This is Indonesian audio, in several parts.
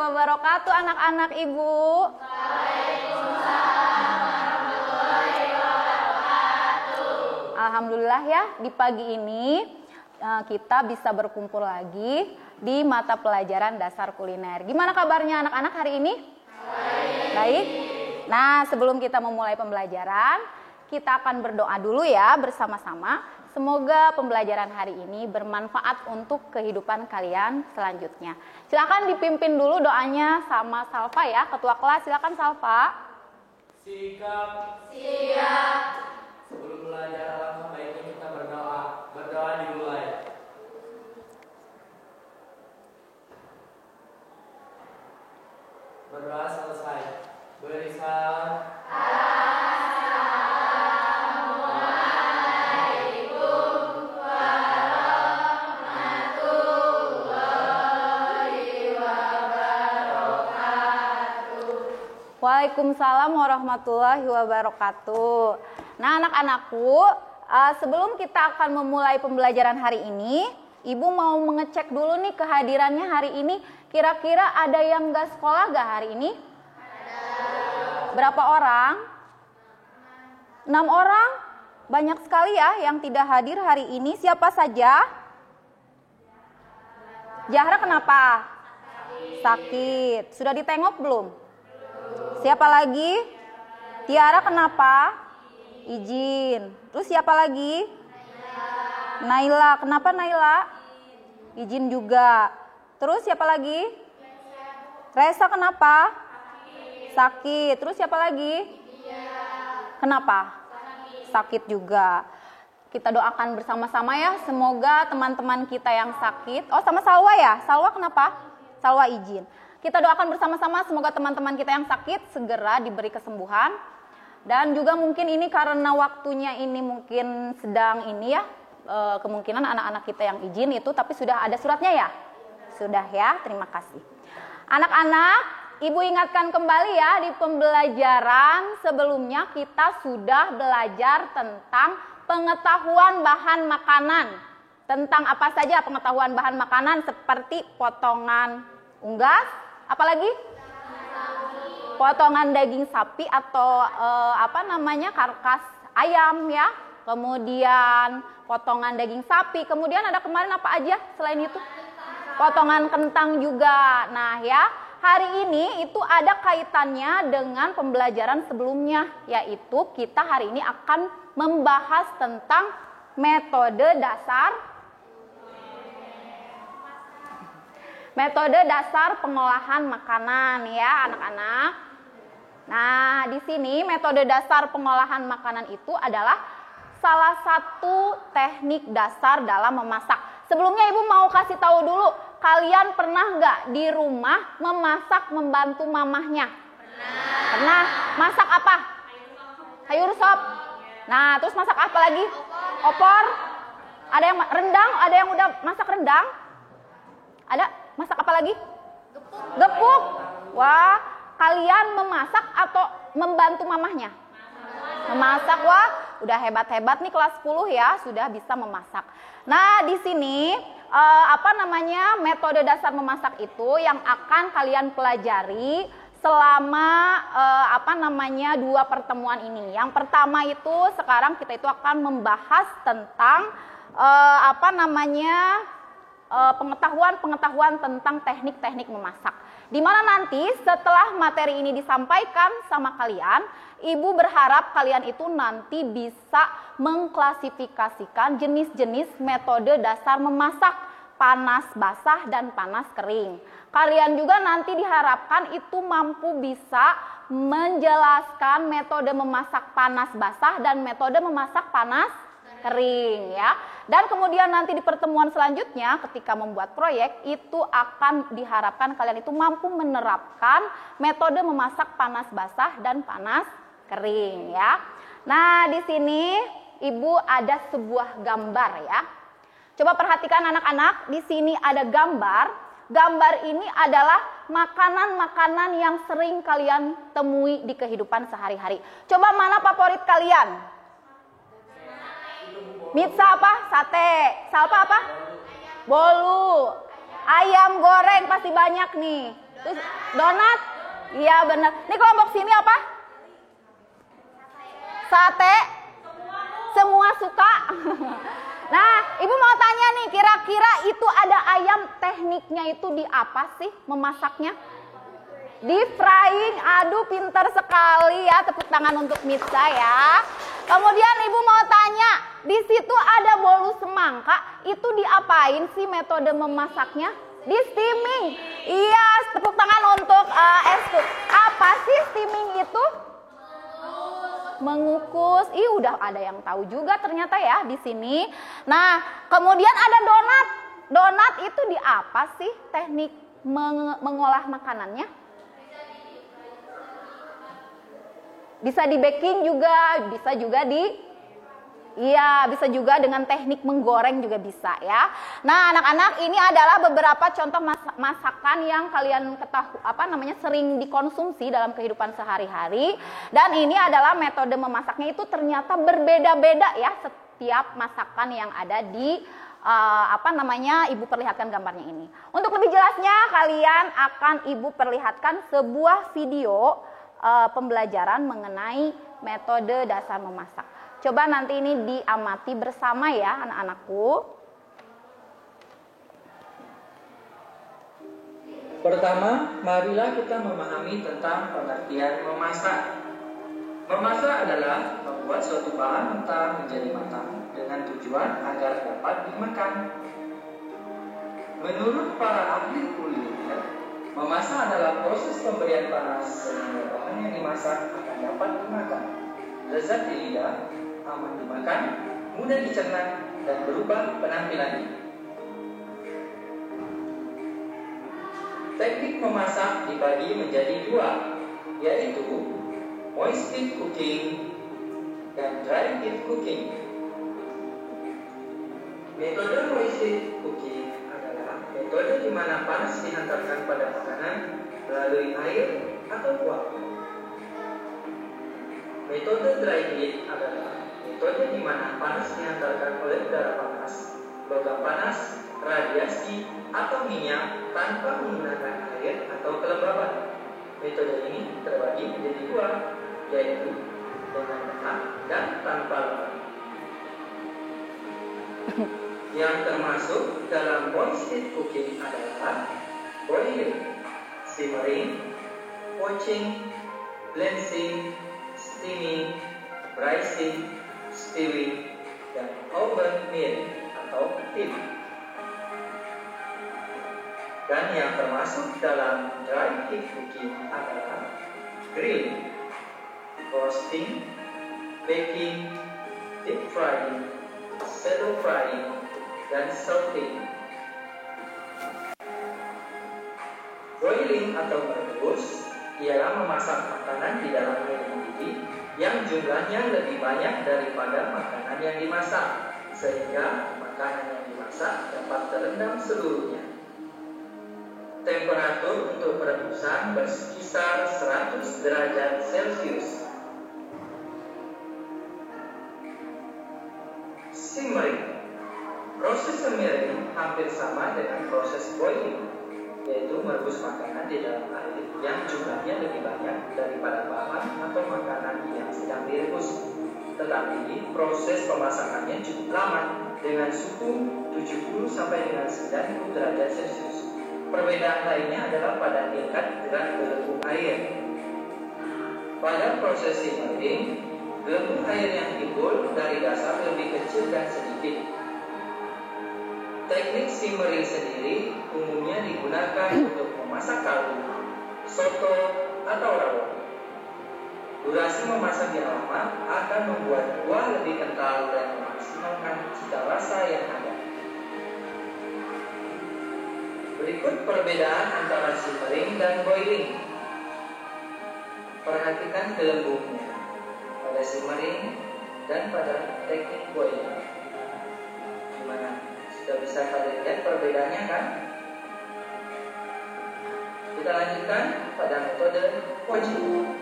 wabarakatuh anak-anak Ibu. Waalaikumsalam warahmatullahi wabarakatuh. Alhamdulillah ya, di pagi ini kita bisa berkumpul lagi di mata pelajaran dasar kuliner. Gimana kabarnya anak-anak hari ini? Baik. Nah, sebelum kita memulai pembelajaran, kita akan berdoa dulu ya bersama-sama. Semoga pembelajaran hari ini bermanfaat untuk kehidupan kalian selanjutnya. Silakan dipimpin dulu doanya sama Salva ya, ketua kelas. Silakan Salva. Sikap. Siap. Sebelum belajar alangkah baiknya kita berdoa. Berdoa dimulai. Berdoa selesai. Beri salam. Waalaikumsalam warahmatullahi wabarakatuh. Nah anak-anakku, sebelum kita akan memulai pembelajaran hari ini, Ibu mau mengecek dulu nih kehadirannya hari ini. Kira-kira ada yang gak sekolah gak hari ini? Ada. Berapa orang? 6 orang? Banyak sekali ya yang tidak hadir hari ini. Siapa saja? Zahra kenapa? Sakit. Sudah ditengok belum? Siapa lagi? Tiara kenapa? Izin. Terus siapa lagi? Naila. Kenapa Naila? Izin juga. Terus siapa lagi? Resa kenapa? Sakit. Terus siapa lagi? Kenapa? Sakit juga. Kita doakan bersama-sama ya. Semoga teman-teman kita yang sakit. Oh sama Salwa ya? Salwa kenapa? Salwa izin. Kita doakan bersama-sama semoga teman-teman kita yang sakit segera diberi kesembuhan. Dan juga mungkin ini karena waktunya ini mungkin sedang ini ya. Kemungkinan anak-anak kita yang izin itu tapi sudah ada suratnya ya? Sudah ya, terima kasih. Anak-anak, Ibu ingatkan kembali ya di pembelajaran sebelumnya kita sudah belajar tentang pengetahuan bahan makanan. Tentang apa saja pengetahuan bahan makanan seperti potongan unggas, apalagi? Potongan daging sapi atau karkas ayam ya. Kemudian potongan daging sapi. Kemudian ada kemarin apa aja selain itu? Potongan kentang juga. Nah ya, hari ini itu ada kaitannya dengan pembelajaran sebelumnya. Yaitu kita hari ini akan membahas tentang metode dasar pengolahan makanan ya anak-anak. Nah, di sini metode dasar pengolahan makanan itu adalah salah satu teknik dasar dalam memasak. Sebelumnya Ibu mau kasih tahu dulu, kalian pernah nggak di rumah memasak membantu mamahnya? Pernah. Masak apa? Sayur sop. Nah, terus masak apa lagi? Opor. Ada yang rendang? Ada yang udah masak rendang? Ada? Masak apa lagi? Gepuk. Wah, kalian memasak atau membantu mamahnya? Memasak. Wah, udah hebat-hebat nih kelas 10 ya, sudah bisa memasak. Nah, di sini metode dasar memasak itu yang akan kalian pelajari selama 2 pertemuan ini. Yang pertama itu sekarang kita itu akan membahas tentang pengetahuan tentang teknik-teknik memasak. Di mana nanti setelah materi ini disampaikan sama kalian, Ibu berharap kalian itu nanti bisa mengklasifikasikan jenis-jenis metode dasar memasak, panas basah dan panas kering. Kalian juga nanti diharapkan itu mampu bisa menjelaskan metode memasak panas basah dan metode memasak panas kering ya. Dan kemudian nanti di pertemuan selanjutnya ketika membuat proyek itu akan diharapkan kalian itu mampu menerapkan metode memasak panas basah dan panas kering ya. Nah, di sini Ibu ada sebuah gambar ya. Coba perhatikan anak-anak, di sini ada gambar. Gambar ini adalah makanan-makanan yang sering kalian temui di kehidupan sehari-hari. Coba mana favorit kalian? Pizza apa? Sate. Salpa apa? Bolu. Ayam goreng pasti banyak nih. Terus donat? Iya benar. Ini kelompok sini apa? Sate? Semua suka? Nah, Ibu mau tanya nih, kira-kira itu ada ayam, tekniknya itu di apa sih memasaknya? Di frying. Aduh, pintar sekali ya, tepuk tangan untuk Mitsa ya. Kemudian Ibu mau tanya, di situ ada bolu semangka, itu diapain sih metode memasaknya? Di steaming. Iya, tepuk tangan untuk Esku. Apa sih steaming itu? Mengukus. Ih, udah ada yang tahu juga ternyata ya di sini. Nah, kemudian ada donat. Donat itu di apa sih teknik mengolah makanannya? Bisa di baking juga, bisa juga bisa juga dengan teknik menggoreng juga bisa ya. Nah, anak-anak, ini adalah beberapa contoh masakan yang kalian sering dikonsumsi dalam kehidupan sehari-hari. Dan ini adalah metode memasaknya itu ternyata berbeda-beda ya setiap masakan yang ada di Ibu perlihatkan gambarnya ini. Untuk lebih jelasnya kalian akan Ibu perlihatkan sebuah video pembelajaran mengenai metode dasar memasak. Coba nanti ini diamati bersama ya anak-anakku. Pertama, marilah kita memahami tentang pengertian memasak. Memasak adalah membuat suatu bahan mentah menjadi matang dengan tujuan agar dapat dimakan. Menurut para ahli kuliner, memasak adalah proses pemberian panas sehingga bahan yang dimasak akan dapat dimakan. Lezat di lidah, aman dimakan, mudah dicerna, dan berubah penampilannya. Teknik memasak dibagi menjadi dua, yaitu moist heat cooking dan dry heat cooking. Metode moist heat cooking adalah metode di mana panas dihantarkan pada makanan melalui air atau uap. Metode dry heat adalah metode di mana panas dihantarkan oleh udara panas, logam panas, radiasi, atau minyak tanpa menggunakan air atau kelembaban. Metode ini terbagi menjadi dua, yaitu dengan lemak dan tanpa lemak. Yang termasuk dalam moist heat cooking adalah boiling, simmering, poaching, blanching, steaming, braising, stewing, dan oven mill atau steaming. Dan yang termasuk dalam dry heat cooking adalah grilling, roasting, baking, deep frying, shallow frying, dan salting. Boiling atau merebus ialah memasak makanan di dalam air mendidih yang jumlahnya lebih banyak daripada makanan yang dimasak, sehingga makanan yang dimasak dapat terendam seluruhnya. Temperatur untuk perebusan berkisar 100 derajat Celcius. Simmering. Proses simmering hampir sama dengan proses boiling, yaitu merebus makanan di dalam air yang jumlahnya lebih banyak daripada bahan atau makanan yang sedang direbus. Tetapi proses pemasakannya cukup lama dengan suhu 70 sampai dengan 90 derajat Celcius. Perbedaan lainnya adalah pada tingkat gerak gelembung air. Pada proses simmering, gelembung air yang timbul dari dasar lebih kecil dan sedikit. Teknik simmering sendiri umumnya digunakan untuk memasak kaldu, soto, atau rawon. Durasi memasak yang lama akan membuat kuah lebih kental dan memaksimalkan cita rasa yang ada. Berikut perbedaan antara simmering dan boiling. Perhatikan gelembungnya pada simmering dan pada teknik boiling. Gimana? Sudah bisa kalian lihat perbedaannya kan? Kita lanjutkan pada metode poaching.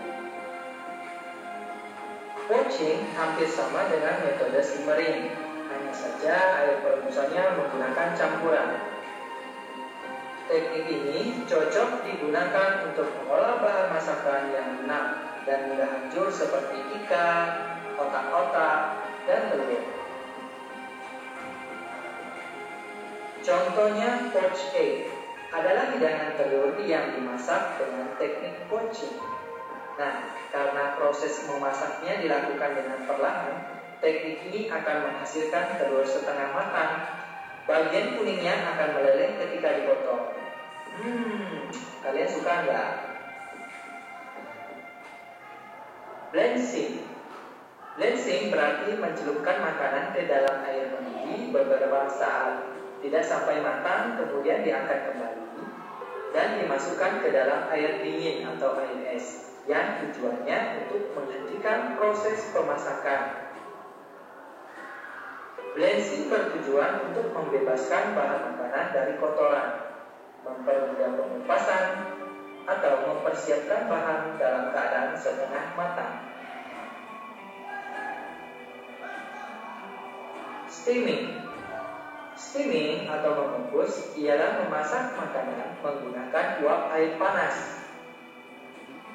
Poaching hampir sama dengan metode simmering, hanya saja air perebusannya menggunakan campuran. Teknik ini cocok digunakan untuk mengolah bahan masakan yang lunak dan mudah hancur seperti ikan, otak-otak, dan telur. Contohnya poached egg adalah hidangan telur yang dimasak dengan teknik poaching. Nah, karena proses memasaknya dilakukan dengan perlahan, teknik ini akan menghasilkan telur setengah matang. Bagian kuningnya akan meleleh ketika dipotong. Kalian suka nggak? Blanching. Blanching berarti mencelupkan makanan ke dalam air mendidih beberapa saat, tidak sampai matang, kemudian diangkat kembali dan dimasukkan ke dalam air dingin atau air es, yang tujuannya untuk menghentikan proses pemasakan. Blanching bertujuan untuk membebaskan bahan makanan dari kotoran, mempermudah pengupasan, atau mempersiapkan bahan dalam keadaan setengah matang. Steaming. Steaming atau mengukus ialah memasak makanan menggunakan uap air panas.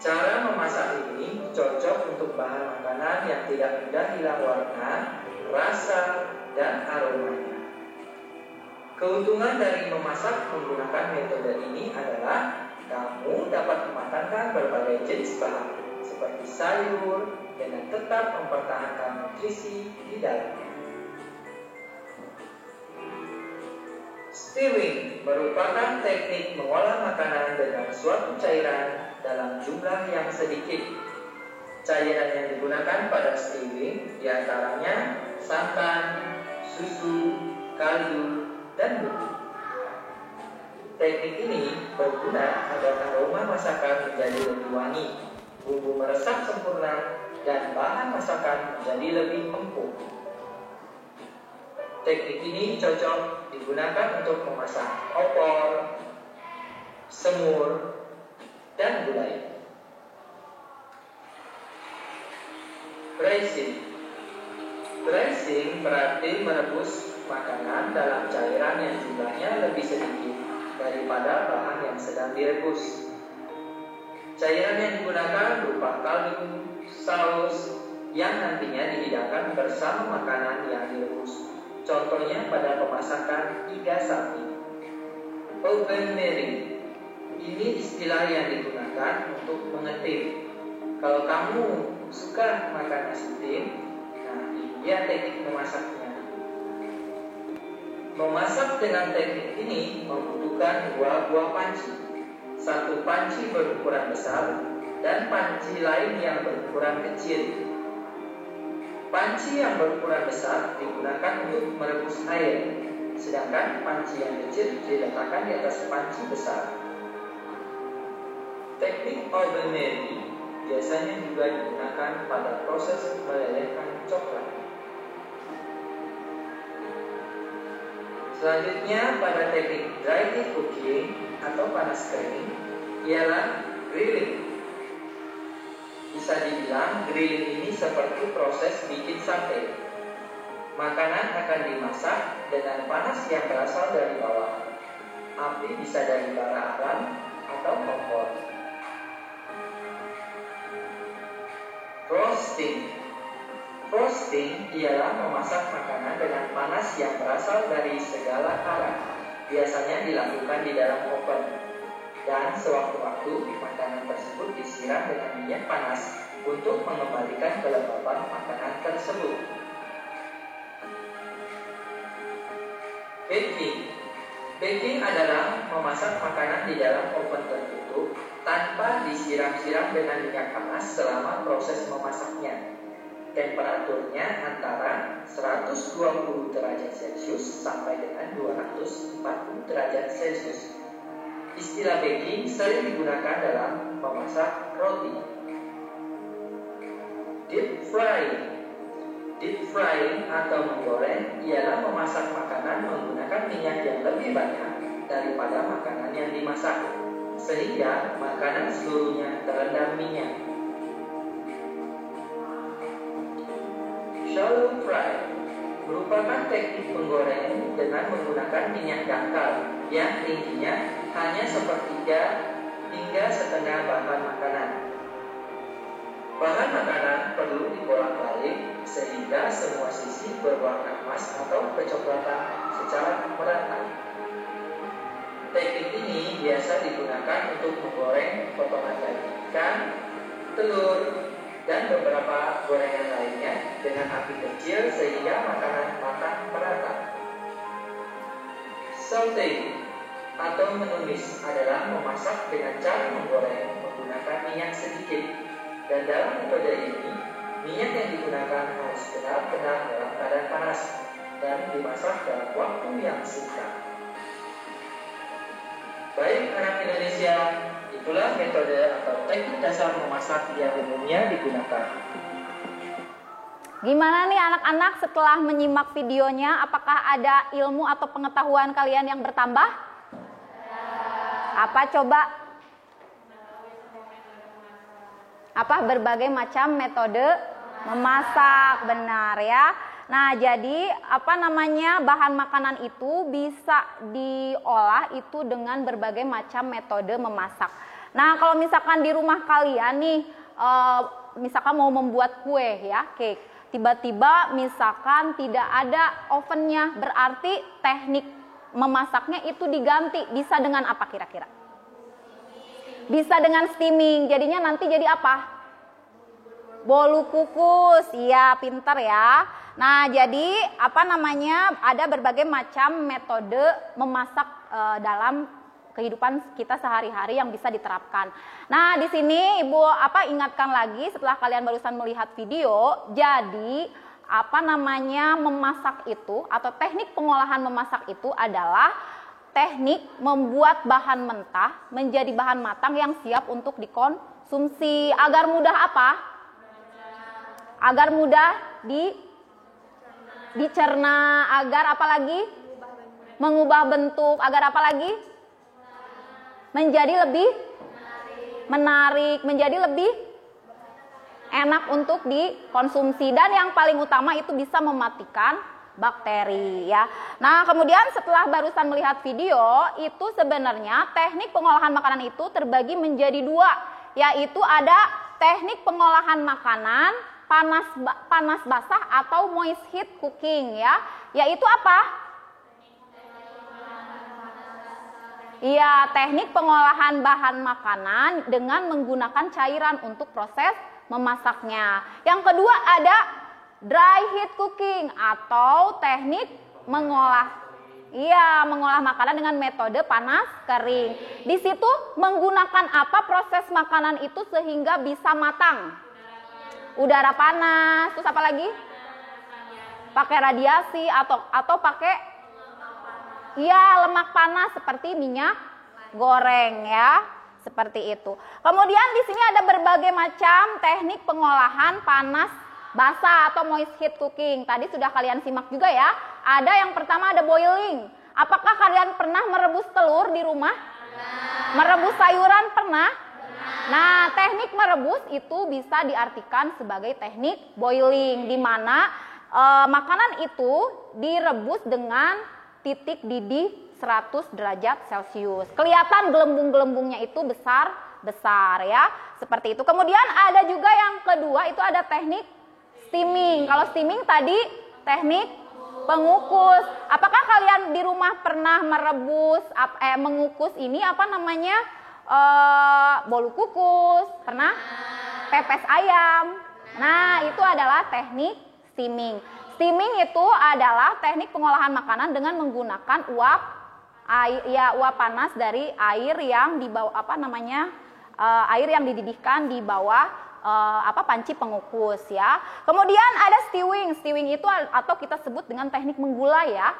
Cara memasak ini cocok untuk bahan makanan yang tidak mudah hilang warna, rasa, dan aromanya. Keuntungan dari memasak menggunakan metode ini adalah kamu dapat mematangkan berbagai jenis bahan seperti sayur dengan tetap mempertahankan nutrisi di dalamnya. Stewing merupakan teknik mengolah makanan dengan suatu cairan dalam jumlah yang sedikit. Cairan yang digunakan pada stewing diantaranya santan, susu, kaldu, dan bumbu. Teknik ini berguna agar aroma masakan menjadi lebih wangi, bumbu meresap sempurna, dan bahan masakan menjadi lebih empuk. Teknik ini cocok digunakan untuk memasak opor, semur, dan gulai. Braising. Braising berarti merebus makanan dalam cairan yang jumlahnya lebih sedikit daripada bahan yang sedang direbus. Cairan yang digunakan berupa kaldu, saus, yang nantinya dihidangkan bersama makanan yang direbus. Contohnya pada pemasakan iga sapi. Oven marine. Ini istilah yang digunakan untuk mengetim. Kalau kamu suka makan nasi tim, nah ini dia teknik memasaknya. Memasak dengan teknik ini membutuhkan dua buah panci. Satu panci berukuran besar dan panci lain yang berukuran kecil. Panci yang berukuran besar digunakan untuk merebus air, sedangkan panci yang kecil diletakkan di atas panci besar. Teknik oven marine biasanya juga digunakan pada proses melelehkan coklat. Selanjutnya pada teknik dry heat cooking atau panas kering ialah grilling. Bisa dibilang grilling ini seperti proses bikin sate. Makanan akan dimasak dengan panas yang berasal dari bawah. Api bisa dari bara alam atau kompor. Roasting. Roasting ialah memasak makanan dengan panas yang berasal dari segala arah. Biasanya dilakukan di dalam oven. Dan sewaktu-waktu makanan tersebut disiram dengan minyak panas untuk mengembalikan kelembapan makanan tersebut. Baking. Baking adalah memasak makanan di dalam oven tertutup tanpa disiram-siram dengan minyak panas selama proses memasaknya. Temperaturnya antara 120 derajat Celcius sampai dengan 240 derajat Celcius. Istilah baking sering digunakan dalam memasak roti. Deep frying. Deep frying atau menggoreng ialah memasak makanan menggunakan minyak yang lebih banyak daripada makanan yang dimasak, sehingga makanan seluruhnya terendam minyak. Shallow fry merupakan teknik penggoreng dengan menggunakan minyak dangkal yang tingginya hanya sepertiga hingga setengah bahan makanan. Bahan makanan perlu dibolak-balik sehingga semua sisi berwarna emas atau kecoklatan secara merata. Teknik ini biasa digunakan untuk menggoreng potongan daging ikan, telur, dan beberapa gorengan lainnya dengan api kecil sehingga makanan matang merata. Sauté atau menumis adalah memasak dengan cara menggoreng menggunakan minyak sedikit, dan dalam metode ini minyak yang digunakan harus benar-benar dalam keadaan panas dan dimasak dalam waktu yang singkat. Baik anak Indonesia, itulah metode atau teknik dasar memasak yang umumnya digunakan. Gimana nih anak-anak setelah menyimak videonya, apakah ada ilmu atau pengetahuan kalian yang bertambah? Apa coba? Apa berbagai macam metode memasak, benar ya. Nah, jadi bahan makanan itu bisa diolah itu dengan berbagai macam metode memasak. Nah, kalau misalkan di rumah kalian nih, misalkan mau membuat kue ya, cake, tiba-tiba misalkan tidak ada ovennya, berarti teknik memasaknya itu diganti. Bisa dengan apa kira-kira? Bisa dengan steaming. Jadinya nanti jadi apa? Bolu kukus. Iya, pintar ya. Nah, jadi ada berbagai macam metode memasak dalam kehidupan kita sehari-hari yang bisa diterapkan. Nah, di sini Ibu ingatkan lagi setelah kalian barusan melihat video, jadi memasak itu atau teknik pengolahan memasak itu adalah teknik membuat bahan mentah menjadi bahan matang yang siap untuk dikonsumsi agar mudah apa? Agar mudah dicerna, agar apalagi mengubah bentuk, agar apalagi menjadi lebih menarik, menjadi lebih enak untuk dikonsumsi, dan yang paling utama itu bisa mematikan bakteri ya. Nah, kemudian setelah barusan melihat video itu sebenarnya teknik pengolahan makanan itu terbagi menjadi dua, yaitu ada teknik pengolahan makanan panas basah atau moist heat cooking ya. Yaitu apa? Iya, teknik pengolahan bahan makanan dengan menggunakan cairan untuk proses memasaknya. Yang kedua ada dry heat cooking atau teknik mengolah makanan dengan metode panas kering. Di situ menggunakan apa proses makanan itu sehingga bisa matang? Udara panas, terus apa lagi? Pakai radiasi atau pakai lemak panas seperti minyak goreng ya, seperti itu. Kemudian di sini ada berbagai macam teknik pengolahan panas basah atau moist heat cooking. Tadi sudah kalian simak juga ya. Ada yang pertama ada boiling. Apakah kalian pernah merebus telur di rumah? Merebus sayuran pernah? Nah, teknik merebus itu bisa diartikan sebagai teknik boiling, di mana makanan itu direbus dengan titik didih 100 derajat Celcius. Kelihatan gelembung-gelembungnya itu besar ya, seperti itu. Kemudian ada juga yang kedua itu ada teknik steaming. Kalau steaming tadi teknik pengukus. Apakah kalian di rumah pernah merebus mengukus ini bolu kukus, pernah? Pepes ayam. Nah, itu adalah teknik steaming. Steaming itu adalah teknik pengolahan makanan dengan menggunakan uap panas dari air yang air yang dididihkan di bawah panci pengukus ya. Kemudian ada stewing. Stewing itu atau kita sebut dengan teknik menggulai ya.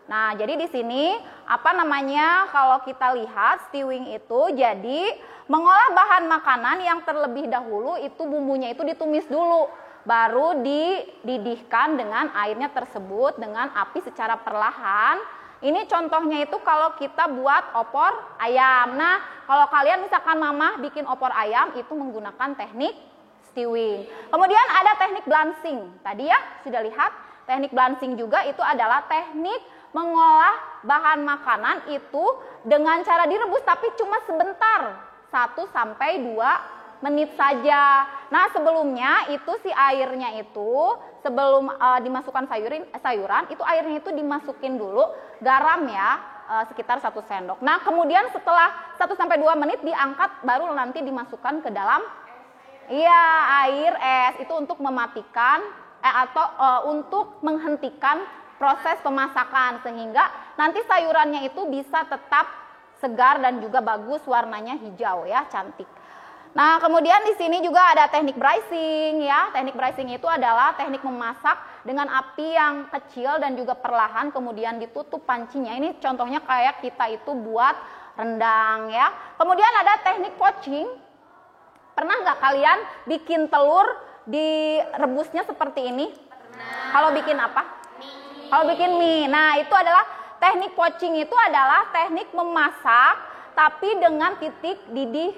Nah, jadi di sini kalau kita lihat stewing itu jadi mengolah bahan makanan yang terlebih dahulu itu bumbunya itu ditumis dulu, baru dididihkan dengan airnya tersebut dengan api secara perlahan. Ini contohnya itu kalau kita buat opor ayam. Nah, kalau kalian misalkan mama bikin opor ayam itu menggunakan teknik stewing. Kemudian ada teknik blanching. Tadi ya sudah lihat, teknik blanching juga itu adalah teknik mengolah bahan makanan itu dengan cara direbus tapi cuma sebentar, 1 sampai 2 menit saja. Nah, sebelumnya itu si airnya itu sebelum dimasukkan sayuran itu airnya itu dimasukin dulu garam ya, sekitar 1 sendok. Nah, kemudian setelah 1 sampai 2 menit diangkat baru nanti dimasukkan ke dalam air es itu untuk mematikan atau untuk menghentikan proses pemasakan sehingga nanti sayurannya itu bisa tetap segar dan juga bagus warnanya hijau ya, cantik. Nah, kemudian di sini juga ada teknik braising ya. Teknik braising itu adalah teknik memasak dengan api yang kecil dan juga perlahan kemudian ditutup pancinya. Ini contohnya kayak kita itu buat rendang ya. Kemudian ada teknik poaching. Pernah nggak kalian bikin telur direbusnya seperti ini? Kalau bikin apa? Kalau bikin mie. Nah, itu adalah teknik poaching, itu adalah teknik memasak tapi dengan titik didih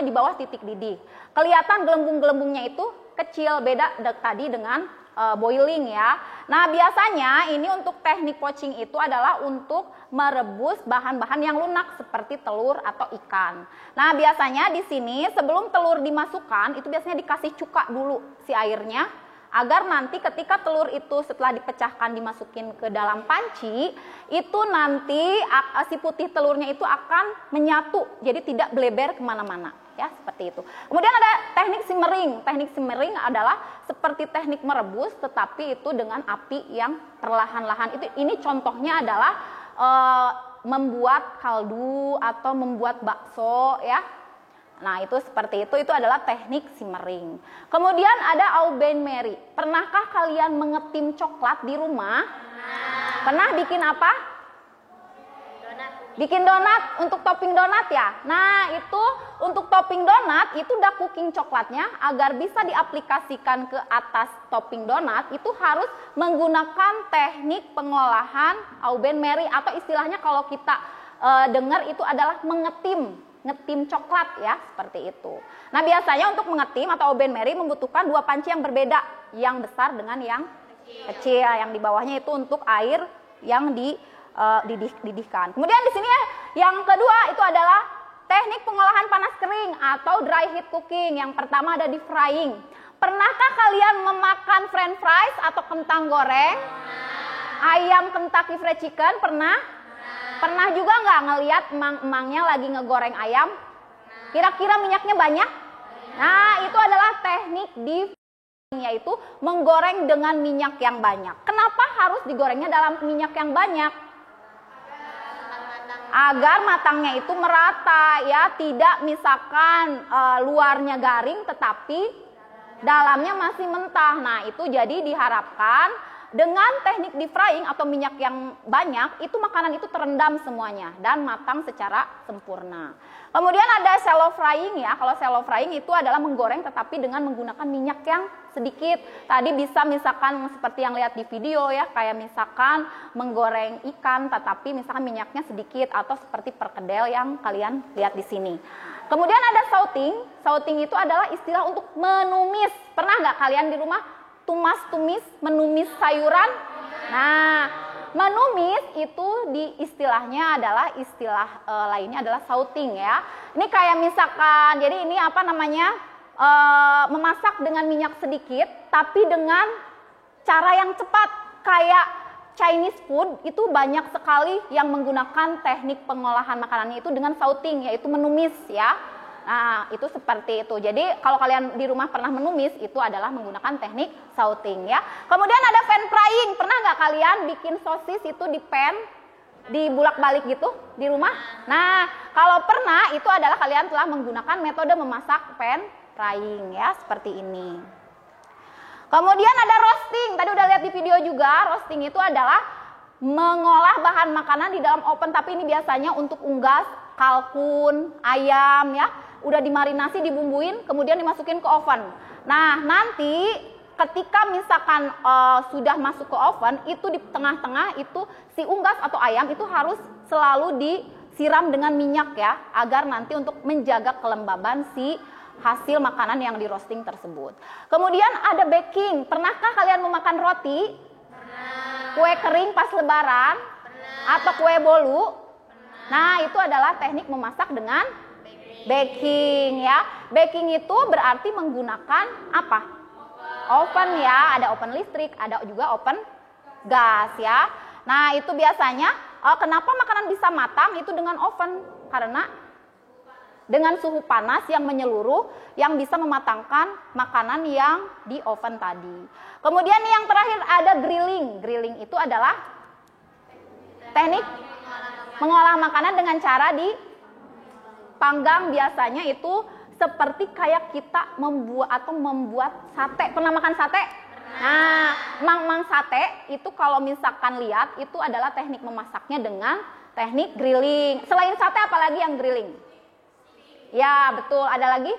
di bawah titik didih. Kelihatan gelembung-gelembungnya itu kecil, beda tadi dengan boiling ya. Nah, biasanya ini untuk teknik poaching itu adalah untuk merebus bahan-bahan yang lunak seperti telur atau ikan. Nah, biasanya di sini sebelum telur dimasukkan itu biasanya dikasih cuka dulu si airnya agar nanti ketika telur itu setelah dipecahkan dimasukin ke dalam panci, itu nanti si putih telurnya itu akan menyatu, jadi tidak bleber kemana-mana ya, seperti itu. Kemudian ada teknik simmering. Teknik simmering adalah seperti teknik merebus tetapi itu dengan api yang perlahan-lahan. Ini contohnya adalah membuat kaldu atau membuat bakso ya. Nah, itu seperti itu adalah teknik simmering. Kemudian ada au bain-marie. Pernahkah kalian mengetim coklat di rumah? Pernah bikin apa? Bikin donat untuk topping donat ya. Nah, itu untuk topping donat itu udah cooking coklatnya agar bisa diaplikasikan ke atas topping donat itu harus menggunakan teknik pengolahan au bain-marie atau istilahnya kalau kita dengar itu adalah mengetim coklat ya, seperti itu. Nah, biasanya untuk mengetim atau au bain-marie membutuhkan 2 panci yang berbeda, yang besar dengan yang kecil. Yang di bawahnya itu untuk air yang dididihkan. Kemudian di sini yang kedua itu adalah teknik pengolahan panas kering atau dry heat cooking. Yang pertama ada di frying. Pernahkah kalian memakan french fries atau kentang goreng? Ayam Kentucky Fried Chicken pernah? Pernah juga nggak ngelihat emang-emangnya lagi ngegoreng ayam? Kira-kira minyaknya banyak? Nah, itu adalah teknik deep frying, yaitu menggoreng dengan minyak yang banyak. Kenapa harus digorengnya dalam minyak yang banyak? Agar matangnya itu merata ya, tidak misalkan luarnya garing tetapi dalamnya masih mentah. Nah, itu jadi diharapkan dengan teknik deep frying atau minyak yang banyak, itu makanan itu terendam semuanya dan matang secara sempurna. Kemudian ada shallow frying ya. Kalau shallow frying itu adalah menggoreng tetapi dengan menggunakan minyak yang sedikit. Tadi bisa misalkan seperti yang lihat di video ya, kayak misalkan menggoreng ikan tetapi misalkan minyaknya sedikit atau seperti perkedel yang kalian lihat di sini. Kemudian ada sauteing. Sauteing itu adalah istilah untuk menumis. Pernah nggak kalian di rumah tumis, menumis sayuran? Nah, menumis itu di istilahnya adalah istilah lainnya adalah sauteing ya. Ini kayak misalkan, jadi ini apa namanya, memasak dengan minyak sedikit tapi dengan cara yang cepat. Kayak Chinese food itu banyak sekali yang menggunakan teknik pengolahan makanannya itu dengan sauteing, yaitu menumis ya. Nah, itu seperti itu. Jadi kalau kalian di rumah pernah menumis, itu adalah menggunakan teknik sauteing ya. Kemudian ada pan frying. Pernah nggak kalian bikin sosis itu di pan, dibulak-balik gitu di rumah? Nah, kalau pernah, itu adalah kalian telah menggunakan metode memasak pan frying ya, seperti ini. Kemudian ada roasting. Tadi udah lihat di video juga, roasting itu adalah mengolah bahan makanan di dalam oven, tapi ini biasanya untuk unggas kalkun, ayam ya. Udah dimarinasi, dibumbuin, kemudian dimasukin ke oven. Nah, nanti ketika misalkan sudah masuk ke oven, itu di tengah-tengah itu si unggas atau ayam itu harus selalu disiram dengan minyak ya, agar nanti untuk menjaga kelembaban si hasil makanan yang di roasting tersebut. Kemudian ada baking. Pernahkah kalian memakan roti? Pernah. Kue kering pas lebaran atau kue bolu. Nah, itu adalah teknik memasak dengan baking ya. Baking itu berarti menggunakan apa? Oven ya, ada oven listrik, ada juga oven gas ya. Nah, itu biasanya kenapa makanan bisa matang itu dengan oven? Karena dengan suhu panas yang menyeluruh yang bisa mematangkan makanan yang di oven tadi. Kemudian yang terakhir ada grilling. Grilling itu adalah teknik mengolah makanan dengan cara dipanggang, biasanya itu seperti kayak kita membuat sate. Pernah makan sate? Nah, mang sate itu kalau misalkan lihat itu adalah teknik memasaknya dengan teknik grilling. Selain sate apalagi yang grilling? Ya, betul. Ada lagi?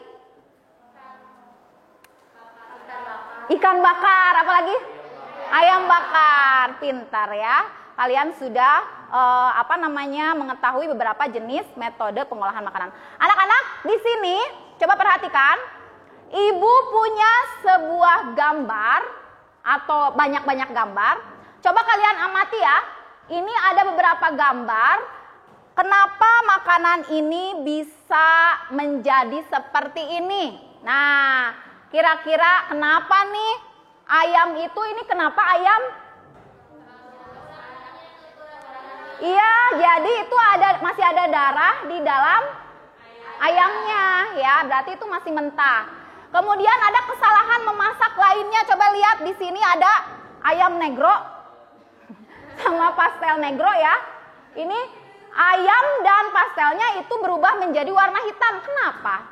Ikan bakar, apalagi? Ayam bakar. Pintar ya. Kalian sudah mengetahui beberapa jenis metode pengolahan makanan. Anak-anak, di sini coba perhatikan. Ibu punya sebuah gambar atau banyak-banyak gambar. Coba kalian amati ya. Ini ada beberapa gambar. Kenapa makanan ini bisa menjadi seperti ini? Nah, kira-kira kenapa nih ayam itu ini kenapa ayam? Iya, jadi itu masih ada darah di dalam ayamnya ya, berarti itu masih mentah. Kemudian ada kesalahan memasak lainnya. Coba lihat di sini ada ayam negro sama pastel negro ya. Ini ayam dan pastelnya itu berubah menjadi warna hitam. Kenapa?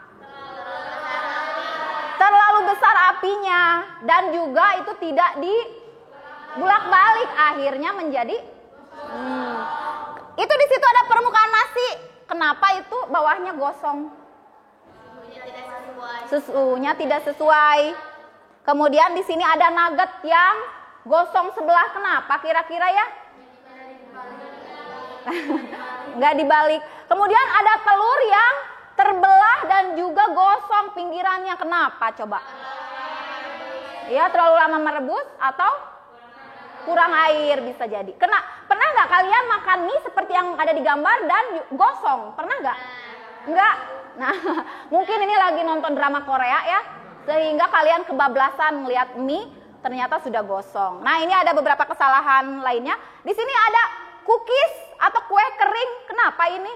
Terlalu besar apinya dan juga itu tidak dibulak-balik, akhirnya menjadi itu di situ ada permukaan nasi. Kenapa itu bawahnya gosong? Susunya tidak sesuai. Kemudian di sini ada nugget yang gosong sebelah. Kenapa kira-kira ya? Nggak dibalik. Kemudian ada telur yang terbelah dan juga gosong pinggirannya. Kenapa coba? Ya, terlalu lama merebus atau kurang air bisa jadi. Pernah nggak kalian makan mie seperti yang ada di gambar dan gosong? Pernah nggak? Enggak. Nah, mungkin ini lagi nonton drama Korea ya, sehingga kalian kebablasan melihat mie ternyata sudah gosong. Nah, ini ada beberapa kesalahan lainnya. Di sini ada cookies atau kue kering. Kenapa ini?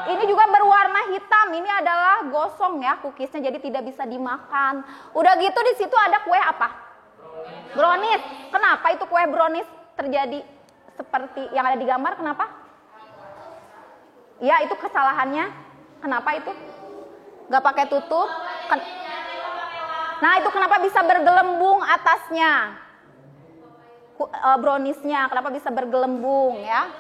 Ini juga berwarna hitam. Ini adalah gosong ya cookiesnya, jadi tidak bisa dimakan. Udah gitu di situ ada kue apa? Brownies. Kenapa itu kue brownies terjadi seperti yang ada di gambar? Kenapa? Ya, itu kesalahannya. Kenapa itu? Gak pakai tutup. Nah, itu kenapa bisa bergelembung atasnya? Browniesnya kenapa bisa bergelembung ya?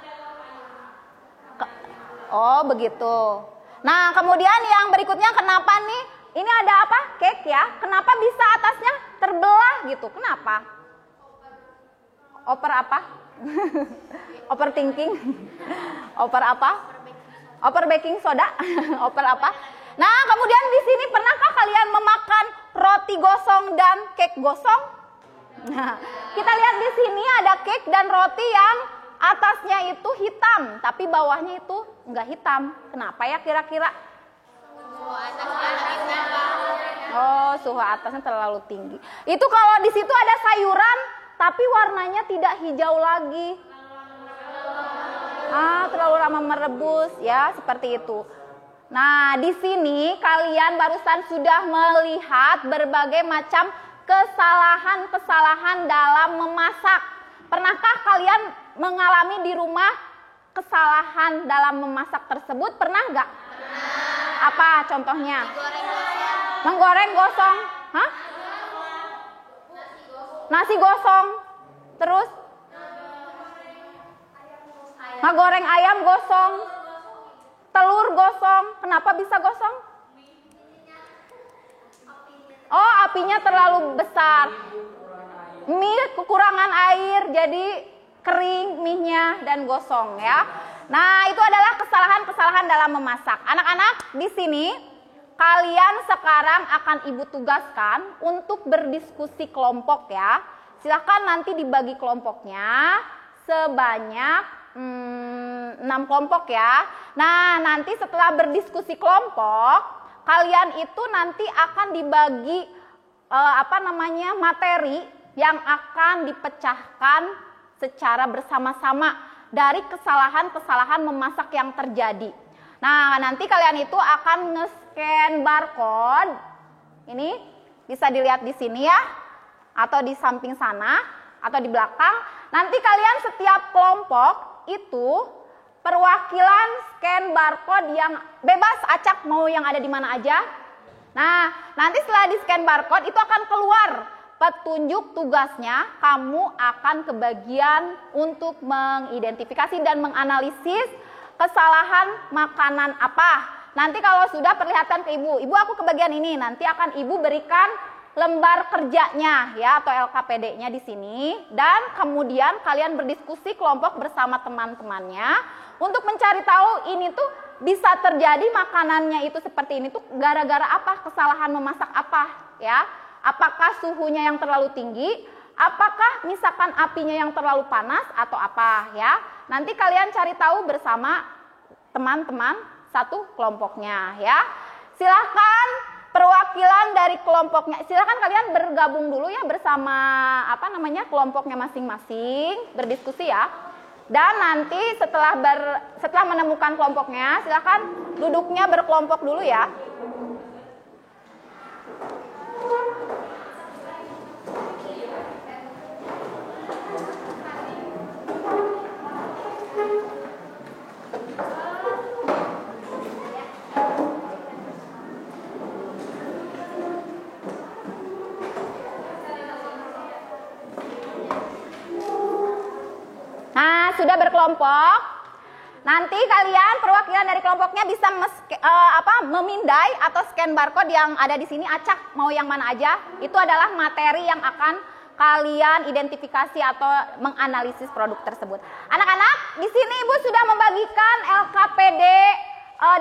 Oh, begitu. Nah, kemudian yang berikutnya kenapa nih? Ini ada apa? Cake ya. Kenapa bisa atasnya terbelah gitu? Kenapa? Oper apa? Overthinking. Oper apa? Oper baking soda. Oper apa? Nah, kemudian di sini pernahkah kalian memakan roti gosong dan cake gosong? Nah, kita lihat di sini ada cake dan roti yang atasnya itu hitam, tapi bawahnya itu enggak hitam. Kenapa ya kira-kira? Oh, suhu atasnya terlalu tinggi. Itu kalau di situ ada sayuran, tapi warnanya tidak hijau lagi. Terlalu lama merebus ya, seperti itu. Nah, di sini kalian barusan sudah melihat berbagai macam kesalahan-kesalahan dalam memasak. Pernahkah kalian mengalami di rumah kesalahan dalam memasak tersebut? Pernah nggak? Apa contohnya? Menggoreng gosong. Hah? Nasi gosong. Terus? Ngegoreng ayam gosong. Telur gosong. Kenapa bisa gosong? Oh, apinya terlalu besar. Mie kekurangan air, jadi kering mie-nya dan gosong ya. Nah, itu adalah kesalahan-kesalahan dalam memasak. Anak-anak, di sini kalian sekarang akan Ibu tugaskan untuk berdiskusi kelompok ya. Silahkan nanti dibagi kelompoknya sebanyak 6 kelompok ya. Nah, nanti setelah berdiskusi kelompok, kalian itu nanti akan dibagi materi yang akan dipecahkan secara bersama-sama dari kesalahan-kesalahan memasak yang terjadi. Nah, nanti kalian itu akan nge-scan barcode. Ini bisa dilihat di sini ya, atau di samping sana, atau di belakang. Nanti kalian setiap kelompok itu perwakilan scan barcode yang bebas acak mau yang ada di mana aja. Nah, nanti setelah di scan barcode itu akan keluar petunjuk tugasnya, kamu akan kebagian untuk mengidentifikasi dan menganalisis kesalahan makanan apa. Nanti kalau sudah perlihatkan ke Ibu, Ibu aku kebagian ini, nanti akan Ibu berikan lembar kerjanya ya atau LKPD-nya di sini, dan kemudian kalian berdiskusi kelompok bersama teman-temannya untuk mencari tahu ini tuh bisa terjadi makanannya itu seperti ini tuh gara-gara apa, kesalahan memasak apa ya. Apakah suhunya yang terlalu tinggi, apakah misalkan apinya yang terlalu panas atau apa ya. Nanti kalian cari tahu bersama teman-teman satu kelompoknya ya. Silahkan perwakilan dari kelompoknya, silahkan kalian bergabung dulu ya bersama kelompoknya masing-masing, berdiskusi ya. Dan nanti setelah menemukan kelompoknya, silahkan duduknya berkelompok dulu ya. Nah, sudah berkelompok. Nanti kalian perwakilan dari kelompoknya bisa memindai atau scan barcode yang ada di sini, acak mau yang mana aja. Itu adalah materi yang akan kalian identifikasi atau menganalisis produk tersebut. Anak-anak, di sini Ibu sudah membagikan LKPD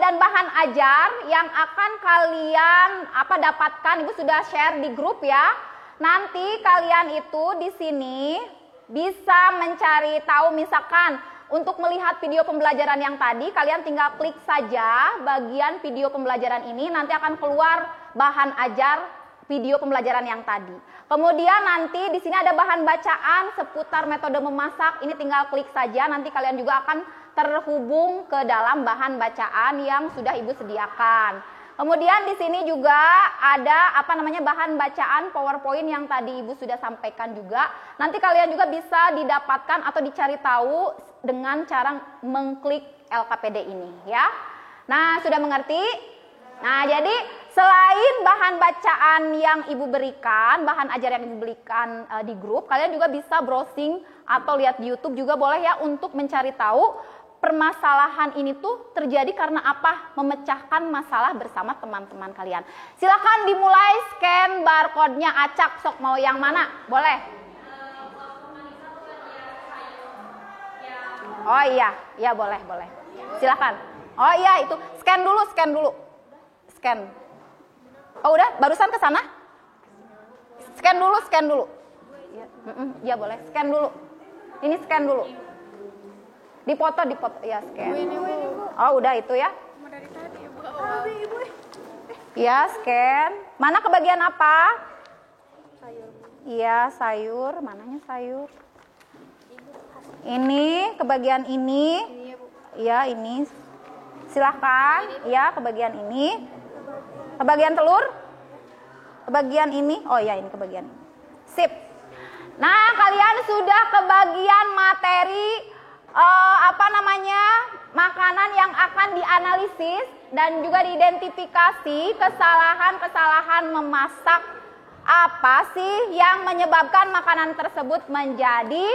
dan bahan ajar yang akan kalian dapatkan. Ibu sudah share di grup ya. Nanti kalian itu di sini bisa mencari tahu, misalkan untuk melihat video pembelajaran yang tadi, kalian tinggal klik saja bagian video pembelajaran ini, nanti akan keluar bahan ajar video pembelajaran yang tadi. Kemudian nanti di sini ada bahan bacaan seputar metode memasak, ini tinggal klik saja, nanti kalian juga akan terhubung ke dalam bahan bacaan yang sudah Ibu sediakan. Kemudian di sini juga ada bahan bacaan PowerPoint yang tadi Ibu sudah sampaikan juga. Nanti kalian juga bisa didapatkan atau dicari tahu dengan cara mengklik LKPD ini ya. Nah, sudah mengerti? Nah, jadi selain bahan bacaan yang Ibu berikan, bahan ajar yang Ibu berikan di grup, kalian juga bisa browsing atau lihat di YouTube juga boleh ya untuk mencari tahu permasalahan ini tuh terjadi karena apa, memecahkan masalah bersama teman-teman kalian. Silakan dimulai scan barcode-nya, acak sok mau yang mana? Boleh? Oh iya, ya boleh. Silakan. Oh iya itu, scan dulu. Scan. Oh udah, barusan ke sana? Scan dulu. Ya boleh, scan dulu. Ini scan dulu. Dipoto ya, scan. Oh udah itu ya. Dari tadi Ibu. Ya, scan. Mana kebagian apa? Sayur. Iya, sayur. Mananya sayur? Ini kebagian ini. Iya, ini. Silahkan. Iya, kebagian ini. Kebagian telur? Kebagian ini. Oh iya, ini kebagian ini. Sip. Nah, kalian sudah kebagian materi makanan yang akan dianalisis dan juga diidentifikasi kesalahan-kesalahan memasak apa sih yang menyebabkan makanan tersebut menjadi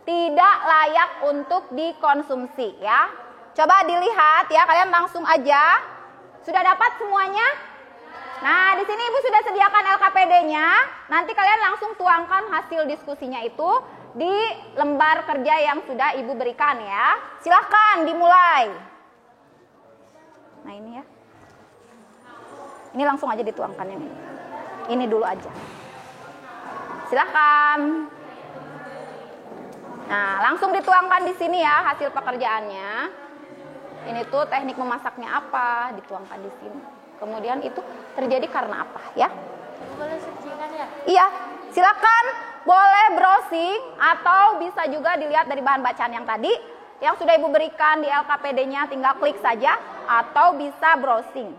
tidak layak untuk dikonsumsi ya. Coba dilihat ya, kalian langsung aja. Sudah dapat semuanya? Nah, di sini Ibu sudah sediakan LKPD-nya. Nanti kalian langsung tuangkan hasil diskusinya itu di lembar kerja yang sudah Ibu berikan ya. Silahkan dimulai. Nah ini ya. Ini langsung aja dituangkan yang ini. Ini dulu aja. Silakan. Nah, langsung dituangkan di sini ya hasil pekerjaannya. Ini tuh teknik memasaknya apa, dituangkan di sini. Kemudian itu terjadi karena apa ya? Boleh searchingan ya? Iya, silakan boleh browsing atau bisa juga dilihat dari bahan bacaan yang tadi yang sudah Ibu berikan di LKPD-nya, tinggal klik saja atau bisa browsing.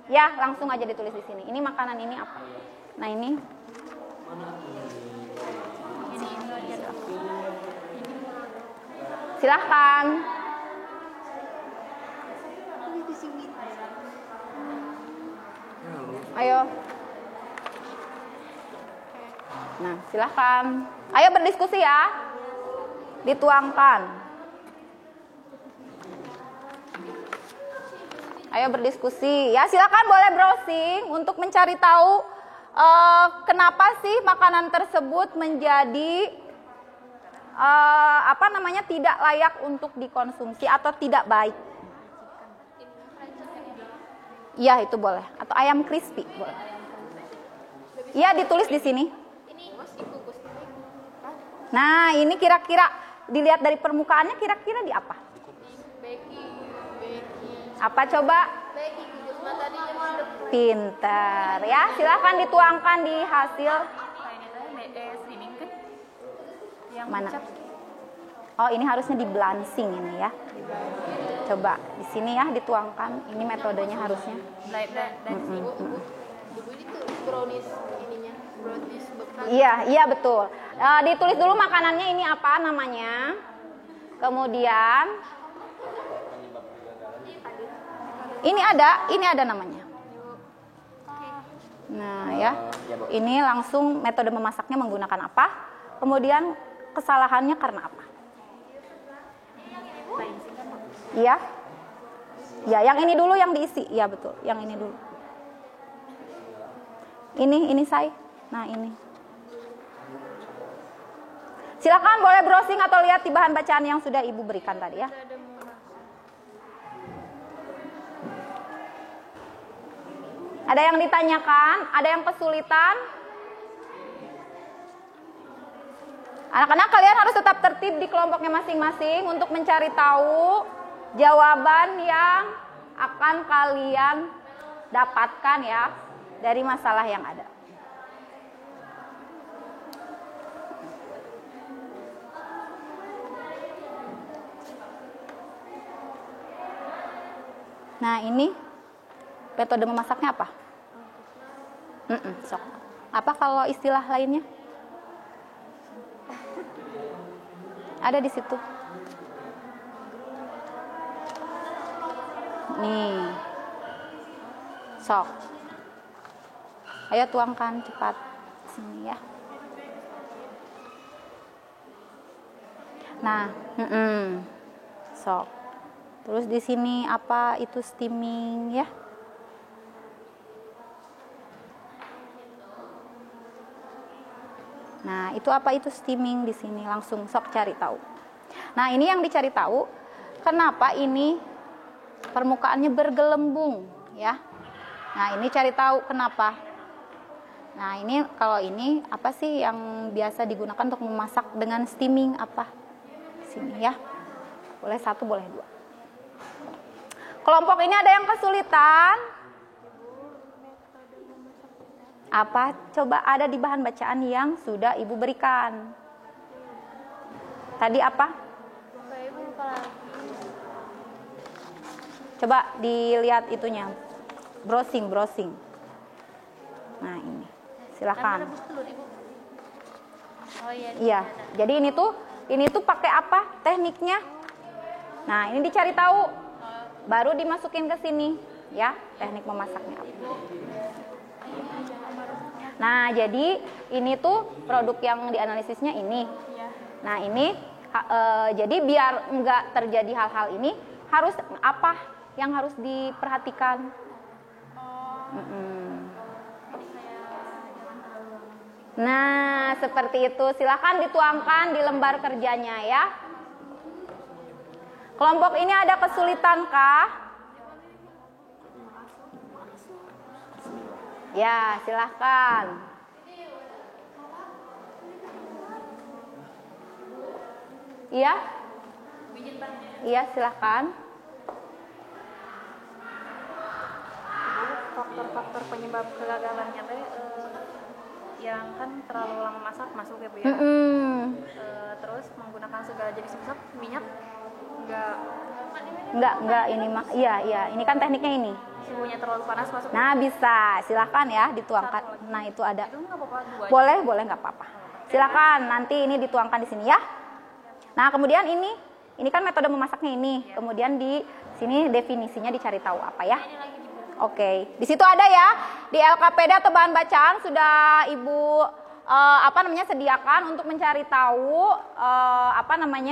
Ya, langsung aja ditulis di sini. Ini makanan ini apa? Nah, ini. Silahkan. Ayo. Nah, silahkan. Ayo berdiskusi ya. Dituangkan. Ayo berdiskusi. Ya, silakan boleh browsing untuk mencari tahu kenapa sih makanan tersebut menjadi tidak layak untuk dikonsumsi atau tidak baik. Iya, itu boleh. Atau ayam crispy boleh. Iya, ditulis di sini. Nah, ini kira-kira dilihat dari permukaannya kira-kira di apa? Apa coba? Pinter ya. Silahkan dituangkan di hasil. Mana? Oh, ini harusnya di balancing ini ya. Coba di sini ya dituangkan. Ini metodenya harusnya. Iya betul. Ditulis dulu makanannya ini apa namanya. Kemudian ini ada namanya. Nah ya, ini langsung metode memasaknya menggunakan apa. Kemudian kesalahannya karena apa. Iya. Ya, yang ini dulu yang diisi. Iya betul, yang ini dulu. Ini saya. Nah, ini. Silakan boleh browsing atau lihat di bahan bacaan yang sudah Ibu berikan tadi ya. Ada yang ditanyakan? Ada yang kesulitan? Anak-anak kalian harus tetap tertib di kelompoknya masing-masing untuk mencari tahu jawaban yang akan kalian dapatkan ya dari masalah yang ada. Nah, ini metode memasaknya apa? Sok. Apa kalau istilah lainnya? Ada di situ. Nih. Sok. Ayo tuangkan cepat. Sini ya. Nah, sok. Terus di sini apa itu steaming ya? Nah, itu apa itu steaming di sini? Langsung sok cari tahu. Nah, ini yang dicari tahu, kenapa ini permukaannya bergelembung ya? Nah, ini cari tahu kenapa. Nah, ini kalau ini apa sih yang biasa digunakan untuk memasak dengan steaming apa? Sini ya. Boleh satu, boleh dua. Kelompok ini ada yang kesulitan? Apa? Coba ada di bahan bacaan yang sudah Ibu berikan. Tadi apa? Coba dilihat itunya. Browsing. Nah, ini. Silakan. Iya. Jadi ini tuh pakai apa? Tekniknya. Nah, ini dicari tahu. Baru dimasukin ke sini, ya. Teknik memasaknya apa? Nah, jadi ini tuh produk yang dianalisisnya ini. Nah, ini jadi biar enggak terjadi hal-hal ini, harus apa yang harus diperhatikan? Nah, seperti itu. Silakan dituangkan di lembar kerjanya ya. Kelompok ini ada kesulitan kah? Ya, silahkan. Iya? Iya, silahkan. Faktor-faktor penyebab kegagalannya teh yang kan terlalu lama masak masuk ya Bu ya. Terus menggunakan segala jenis masak minyak Enggak ini mah. Iya, ini kan tekniknya ini. suhunya terlalu panas masuk. Nah, bisa. Silahkan ya dituangkan. Nah, itu ada. Itu nggak apa-apa dua. Boleh nggak apa-apa. Silakan, nanti ini dituangkan di sini ya. Nah, kemudian ini kan metode memasaknya ini. Kemudian di sini definisinya dicari tahu apa ya. Oke, di situ ada ya. Di LKPD atau bahan bacaan sudah Ibu sediakan untuk mencari tahu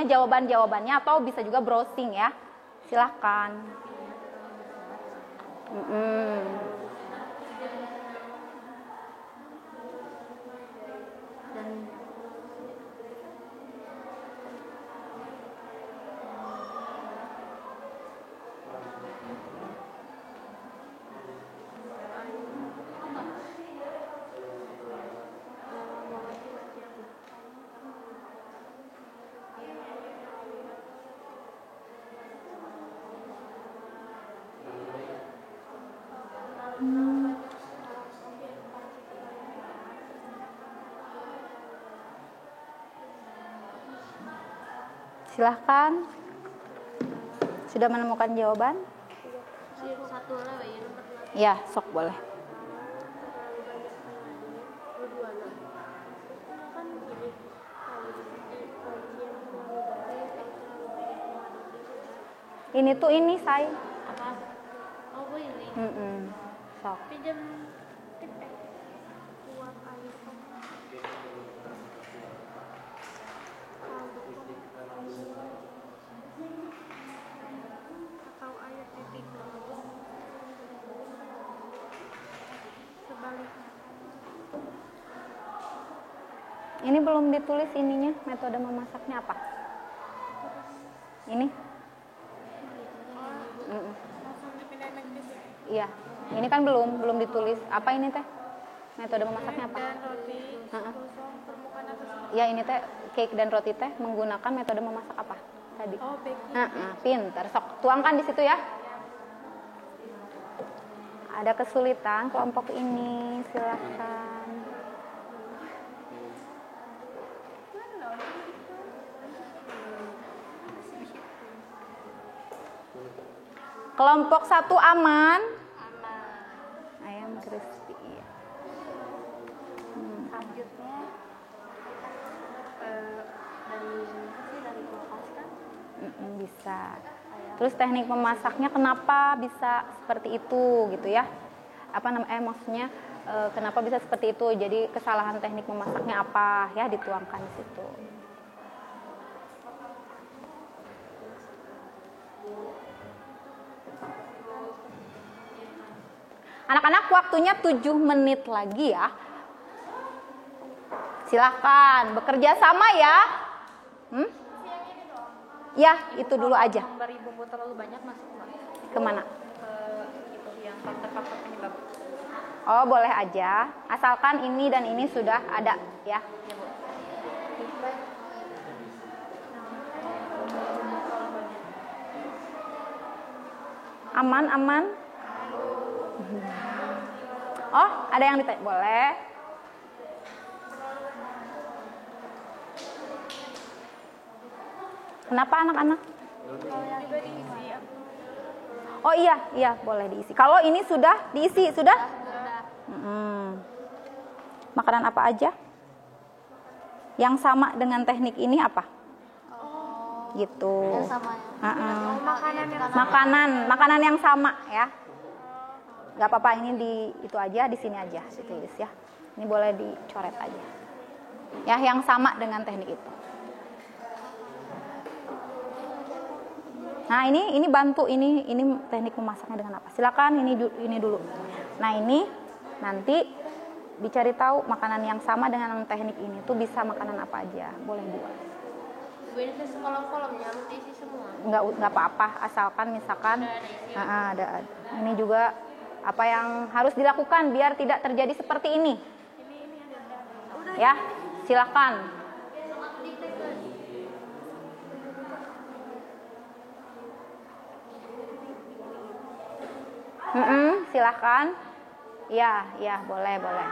jawaban-jawabannya atau bisa juga browsing ya. Silahkan. Silahkan. Sudah menemukan jawaban? Satu lah Ya, sok boleh. Ini tuh ini say. apa? Oh Bu ini. Sok. Pinjam Ini belum ditulis ininya, metode memasaknya apa? Ini? Iya, ini kan belum ditulis. Apa ini teh? Metode memasaknya apa? Ya ini teh cake dan roti teh menggunakan metode memasak apa tadi? Oh, baking. Pinter. Sok tuangkan di situ ya. Ada kesulitan kelompok ini, silakan. Kelompok 1 aman? Ayam crispy. Selanjutnya dari kulkas kan? Bisa. Terus teknik memasaknya kenapa bisa seperti itu gitu ya? Maksudnya kenapa bisa seperti itu? Jadi kesalahan teknik memasaknya apa ya dituangkan di situ. Anak-anak waktunya 7 menit lagi ya. Silahkan bekerja sama ya. Ya, itu dulu aja. Memberi bumbu terlalu banyak masuk nggak? Kemana? Itu yang faktor-faktor penyebab. Oh, boleh aja. Asalkan ini dan ini sudah ada ya. Aman. Oh, ada yang ditanya. Boleh. Kenapa anak-anak? Oh iya, boleh diisi. Kalau ini sudah diisi, sudah? Makanan apa aja? Yang sama dengan teknik ini apa? Gitu. yang sama ya. Makanan yang sama ya. Gak apa-apa, ini itu aja, di sini aja ditulis ya. Ini boleh dicoret aja. Ya, yang sama dengan teknik itu. Nah, ini bantu ini teknik memasaknya dengan apa? Silakan ini dulu. Nah, ini nanti dicari tahu makanan yang sama dengan teknik ini tuh bisa makanan apa aja. Boleh buat. Ini tuh kolom-kolomnya harus diisi semua. Enggak apa-apa, asalkan misalkan ada. Ini juga Apa yang harus dilakukan biar tidak terjadi seperti ini? Ya, silakan. Silakan. Ya, ya, boleh, boleh.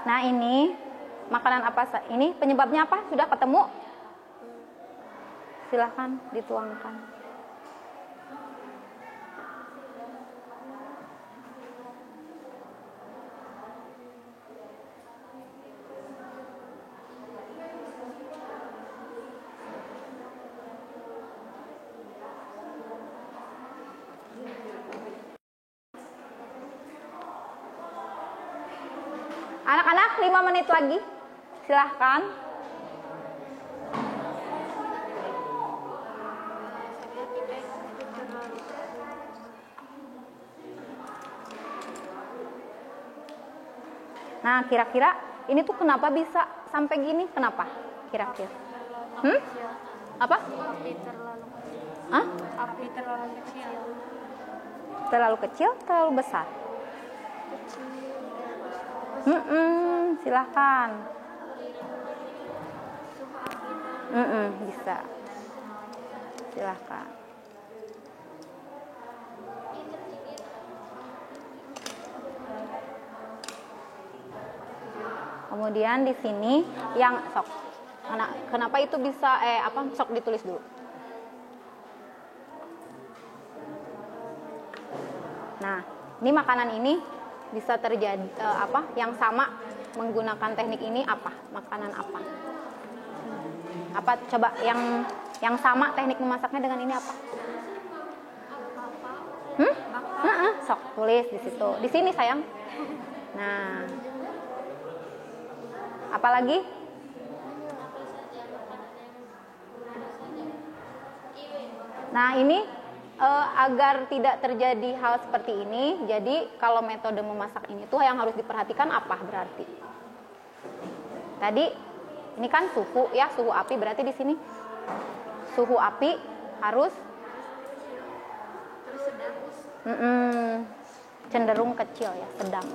Nah, ini makanan apa? Ini penyebabnya apa? Sudah ketemu? Silakan dituangkan. Anak-anak 5 menit lagi. Silahkan. Nah, kira-kira ini tuh kenapa bisa sampai gini? Kenapa? Kira-kira? Apa? Api terlalu Hah? api terlalu kecil. Terlalu kecil, terlalu besar? Silahkan. Bisa. Silahkan. Kemudian di sini yang sok. Kenapa itu bisa sok ditulis dulu. Nah, ini makanan ini bisa terjadi yang sama menggunakan teknik ini apa? Makanan apa? Apa coba yang sama teknik memasaknya dengan ini apa? Sok tulis di situ. Di sini sayang. Nah. Apalagi? Nah, ini agar tidak terjadi hal seperti ini, jadi kalau metode memasak ini tuh yang harus diperhatikan apa berarti? Tadi ini kan suhu ya, suhu api, berarti di sini suhu api harus cenderung kecil ya, sedang.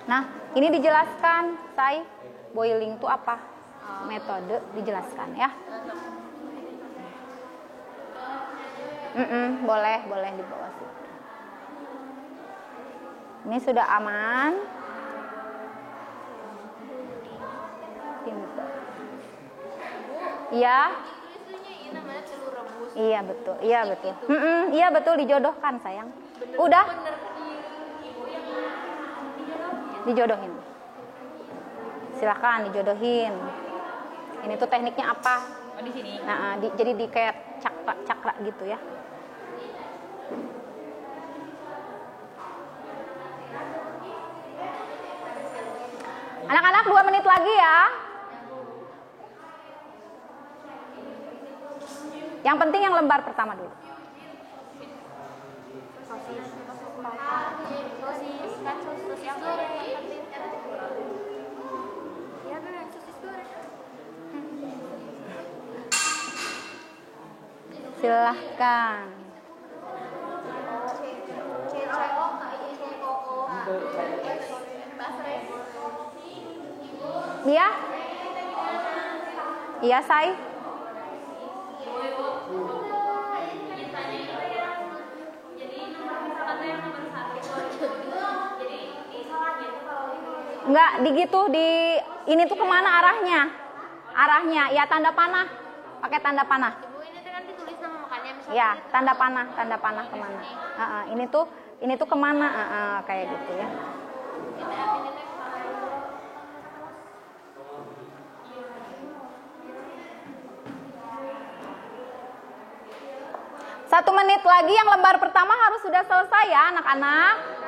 Nah, ini dijelaskan, say, boiling itu apa? Metode dijelaskan ya. Boleh di bawah situ. Ini sudah aman. Iya. Iya betul, iya betul. Iya betul, dijodohkan sayang. Udah. Dijodohin. Silakan dijodohin. Ini tuh tekniknya apa? Oh, di sini. Nah, jadi di kayak cakra gitu ya. Anak-anak 2 menit lagi ya. Yang penting yang lembar pertama dulu. Silahkan. Iya? Iya, say. Enggak, digitu di ini tuh kemana arahnya? Arahnya, ya tanda panah. Pakai tanda panah. Ibu, ini kan ditulis nama makannya misalnya. Ya, tanda panah kemana? Ini tuh kemana? Kayak gitu ya. 1 menit lagi yang lembar pertama harus sudah selesai ya anak-anak.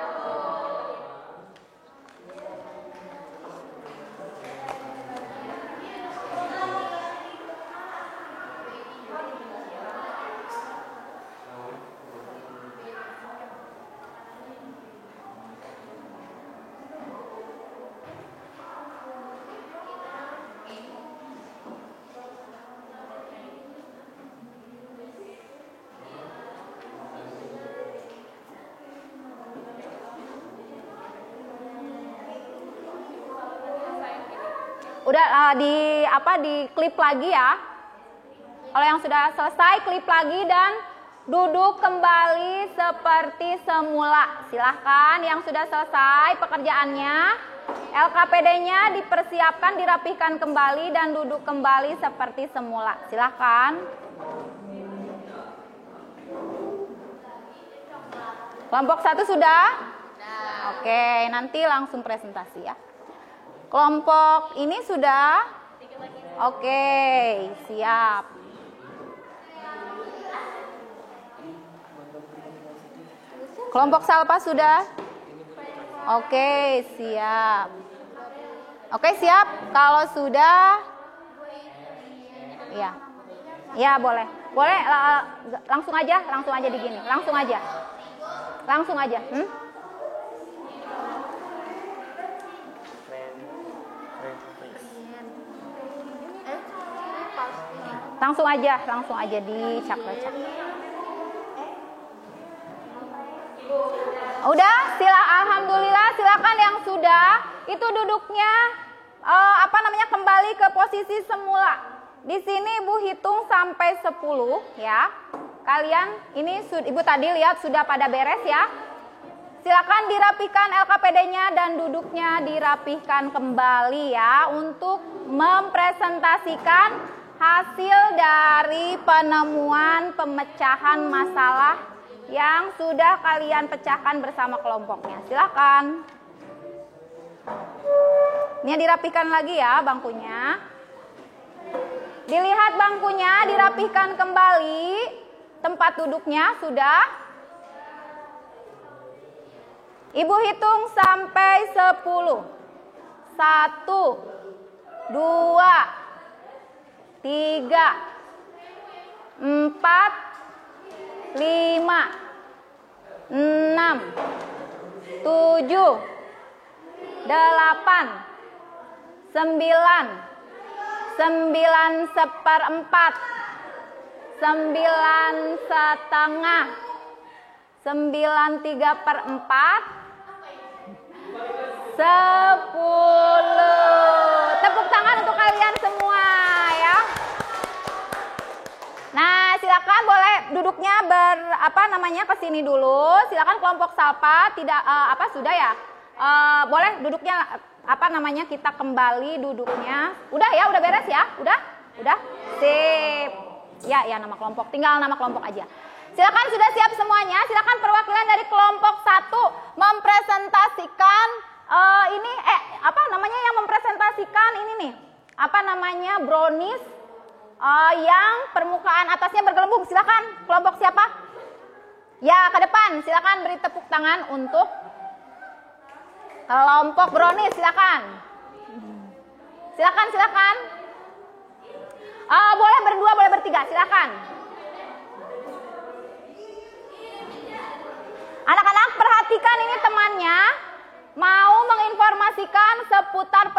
Udah di klip lagi ya. Kalau yang sudah selesai klip lagi dan duduk kembali seperti semula. Silahkan yang sudah selesai pekerjaannya, LKPD-nya dipersiapkan, dirapihkan kembali dan duduk kembali seperti semula. Silahkan. Kelompok 1 sudah? Oke, nanti langsung presentasi ya. Kelompok ini sudah? Oke, siap. Kelompok Salpa sudah? Oke, siap. Oke, siap. Kalau sudah, ya. Ya, boleh. Boleh langsung aja digini. Langsung aja. Langsung aja dicak-cak. Udah, alhamdulillah, silakan yang sudah itu duduknya kembali ke posisi semula. Di sini Ibu hitung sampai 10 ya. Kalian ini Ibu tadi lihat sudah pada beres ya. Silakan dirapikan LKPD-nya dan duduknya dirapihkan kembali ya untuk mempresentasikan hasil dari penemuan pemecahan masalah yang sudah kalian pecahkan bersama kelompoknya. Silakan. Ini dirapihkan lagi ya bangkunya. Dilihat bangkunya dirapihkan kembali. Tempat duduknya sudah. Ibu hitung sampai 10. 1, 2, 3, 4, 5, 6, 7, 8, 9, 9 seperempat, 9 setengah, 9 3/4, 10. Tepuk tangan untuk kalian semua ya. Nah, silakan boleh duduknya ke sini dulu. Silakan kelompok Salpa sudah ya? Boleh duduknya kita kembali duduknya. Udah ya, udah beres ya? Udah? Sip. Ya, nama kelompok. Tinggal nama kelompok aja. Silakan sudah siap semuanya. Silakan perwakilan dari kelompok 1 mempresentasikan yang mempresentasikan ini nih. Brownies yang permukaan atasnya bergelembung. Silakan. Kelompok siapa? Ya, ke depan. Silakan beri tepuk tangan untuk kelompok brownies. Silakan. Boleh berdua, boleh bertiga. Silakan. Anak-anak perhatikan ini temannya mau menginformasikan seputar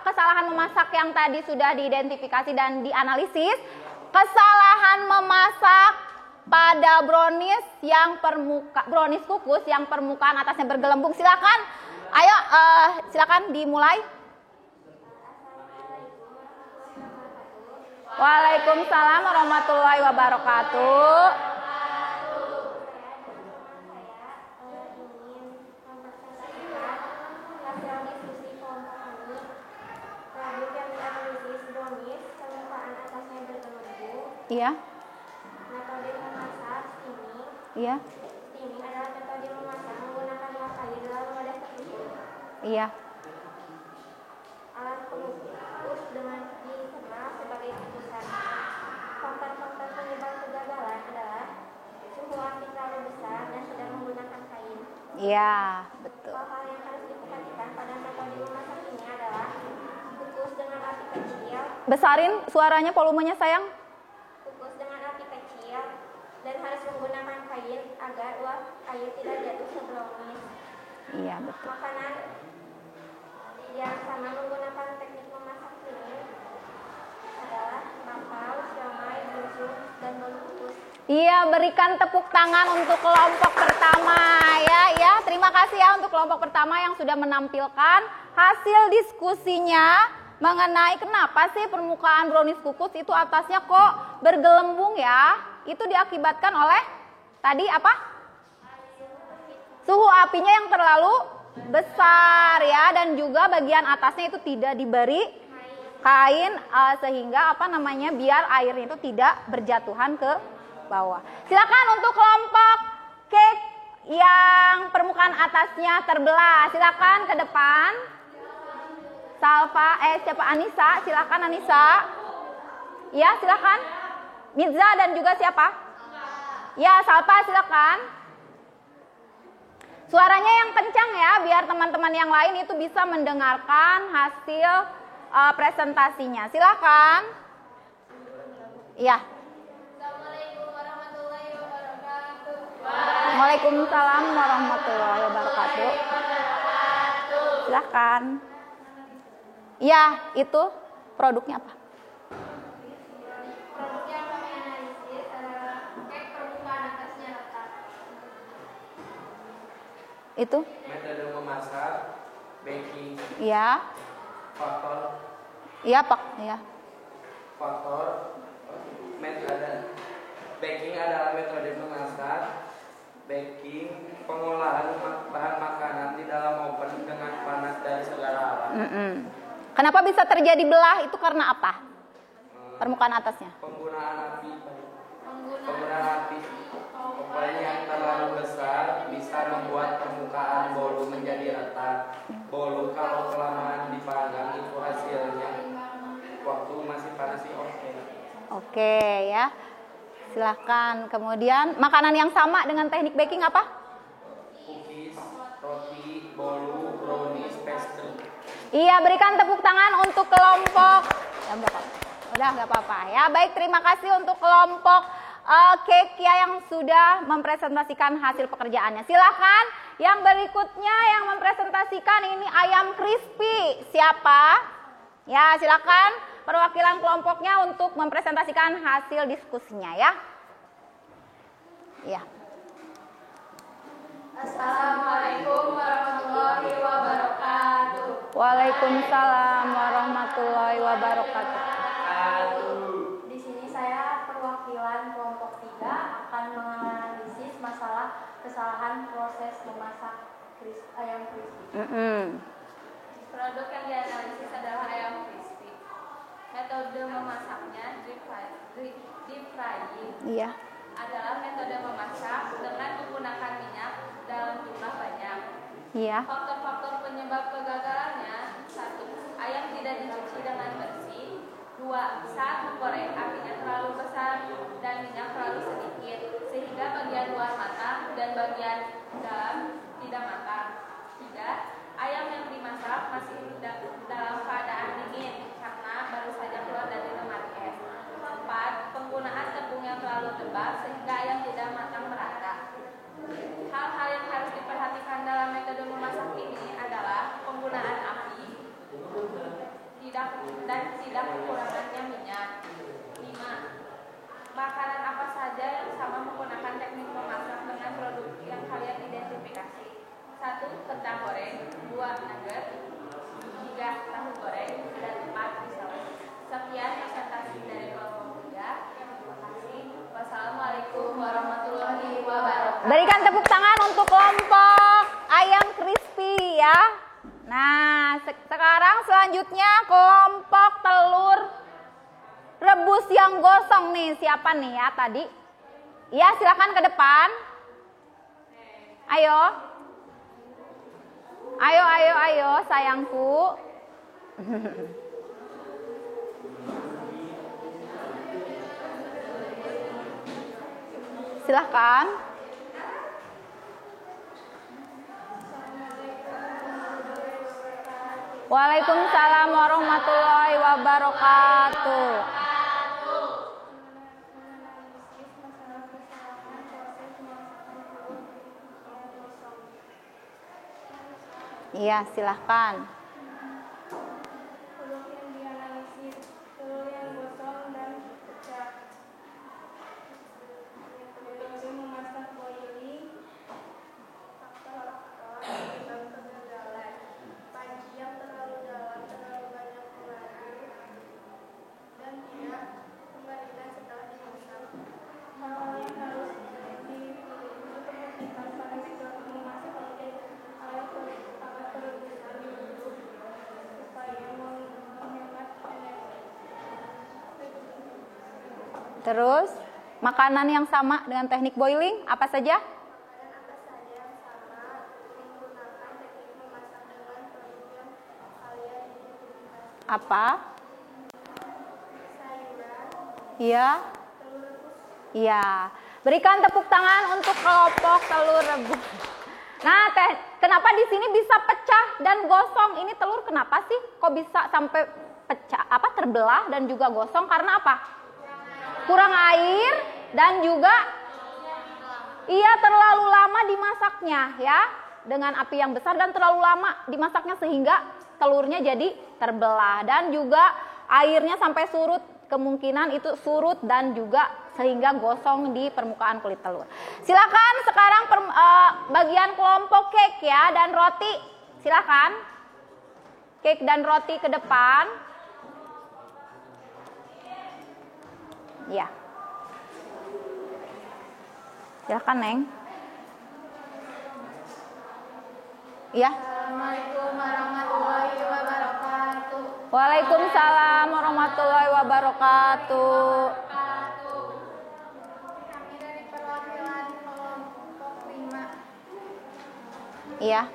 kesalahan memasak yang tadi sudah diidentifikasi dan dianalisis. Kesalahan memasak pada brownies brownies kukus yang permukaan atasnya bergelembung. Silakan. Ayo, silakan dimulai. Waalaikumsalam warahmatullahi wabarakatuh. Iya. Metode memasak steaming. Iya. Steaming adalah metode memasak menggunakan uap air dalam wadah tertutup. Iya. Alat pengukus dengan dikenal sebagai kukusan. Faktor-faktor penyebab kegagalan adalah Iya, betul. Hal-hal yang harus diperhatikan pada metode memasak ini adalah kukus dengan api kecil, Besarin suaranya, volumenya sayang. kukus dengan api kecil, dan harus menggunakan kain agar uap air tidak jatuh sebelumnya. Iya, betul. Makanan yang sama menggunakan teknik memasak ini adalah bakpao, siomay, busuk, dan bolu kukus. Iya, berikan tepuk tangan untuk kelompok pertama ya. Terima kasih ya untuk kelompok pertama yang sudah menampilkan hasil diskusinya mengenai kenapa sih permukaan brownies kukus itu atasnya kok bergelembung ya. Itu diakibatkan oleh tadi apa? Suhu apinya yang terlalu besar ya, dan juga bagian atasnya itu tidak diberi kain sehingga biar airnya itu tidak berjatuhan ke bawah. Silakan untuk kelompok cake yang permukaan atasnya terbelah, silakan ke depan. Anissa, silakan Anissa. Ya, silakan. Mirza dan juga siapa? Ya, Salpa, silakan. Suaranya yang kencang ya, biar teman-teman yang lain itu bisa mendengarkan hasil presentasinya. Silakan. Ya. Waalaikumsalam warahmatullahi wabarakatuh. Silakan. Ya, itu produknya apa? Produk yang kami analisis adalah kek permukaan atasnya retak. Itu? Metode memasak, baking, Ya. faktor, Iya, Pak. Ya. metode baking adalah metode memasak, baking, pengolahan bahan makanan di dalam oven dengan panas dari segala arah. Kenapa bisa terjadi belah? Itu karena apa? Permukaan atasnya. Penggunaan api. Oven yang terlalu besar bisa membuat permukaan bolu menjadi retak. Bolu kalau kelamaan dipanggang itu hasilnya waktu masih panas sih oke. Oke ya. Silahkan. Kemudian makanan yang sama dengan teknik baking apa? Cookies, roti, bolu, brownies, pastry. Iya, berikan tepuk tangan untuk kelompok. Ya, udah nggak apa-apa ya. Baik, terima kasih untuk kelompok cake ya yang sudah mempresentasikan hasil pekerjaannya. Silahkan yang berikutnya yang mempresentasikan ini ayam crispy. Siapa? Ya, silakan perwakilan kelompoknya untuk mempresentasikan hasil diskusinya ya. Ya. Assalamualaikum warahmatullahi wabarakatuh. Waalaikumsalam warahmatullahi wabarakatuh. Di sini saya perwakilan kelompok 3 akan menganalisis masalah kesalahan proses memasak ayam crispy. Produk yang dianalisis adalah ayam crispy. Metode memasaknya deep frying Iya. adalah metode memasak dengan menggunakan minyak dalam jumlah banyak. Iya. Faktor-faktor penyebab kegagalannya: 1. Ayam tidak dicuci dengan bersih. 2. Saat menggoreng apinya terlalu besar dan minyak terlalu sedikit sehingga bagian luar matang dan bagian dalam tidak matang. 3. Ayam yang dimasak masih dalam keadaan dingin karena baru saja keluar dari lemari es. 4. Penggunaan tepung yang terlalu tebal sehingga ayam tidak matang merata. Hal-hal yang harus diperhatikan dalam metode memasak ini adalah penggunaan api dan tidak kekurangannya minyak. 5. Makanan apa saja yang sama menggunakan teknik memasak dengan produk yang kalian identifikasi. 1. Kentang goreng. 2. Nugget. 3. Tahu goreng. Dan 4. Pisau. Sekian presentasi dari kelompok 3. Terima kasih. Wassalamualaikum warahmatullahi wabarakatuh. Berikan tepuk tangan untuk kelompok ayam crispy ya. Nah, sekarang selanjutnya kelompok telur rebus yang gosong nih. Siapa nih ya tadi? Ya, silakan ke depan. Ayo. Ayo sayangku. Silahkan. Waalaikumsalam warahmatullahi wabarakatuh. Menganalisis masalah kesalahan proses pemasakan telur yang gosong. Iya, silahkan. Telur yang dianalisis, telur yang gosong dan pecah. Metode memasak boiling, faktor-faktor penyebab kegagalan. Panci yang terlalu dalam, terlalu banyak mengadu, dan tidak kembalikan setelah dimasak. Hal-hal yang harus diperhatikan pada metode memasak alat perebusan dulu supaya menghemat energi. Terus, makanan yang sama dengan teknik boiling apa saja? Makanan apa saja yang sama menggunakan teknik memasak dengan produk yang kalian identifikasi. Apa? Sayuran, Iya. telur rebus. Iya. Berikan tepuk tangan untuk kelompok telur rebus. Nah, kenapa di sini bisa pecah dan gosong? Ini telur kenapa sih? Kok bisa sampai pecah, terbelah dan juga gosong? Karena apa? Kurang air dan juga terlalu lama dimasaknya ya. Dengan api yang besar dan terlalu lama dimasaknya sehingga telurnya jadi terbelah dan juga airnya sampai surut. Kemungkinan itu surut dan juga sehingga gosong di permukaan kulit telur. Silakan sekarang bagian kelompok cake ya dan roti. Silakan. Cake dan roti ke depan. Ya. Silakan, Neng. Ya. Assalamualaikum warahmatullahi wabarakatuh. Waalaikumsalam warahmatullahi wabarakatuh. Kami dari perwakilan kelompok 5. Iya.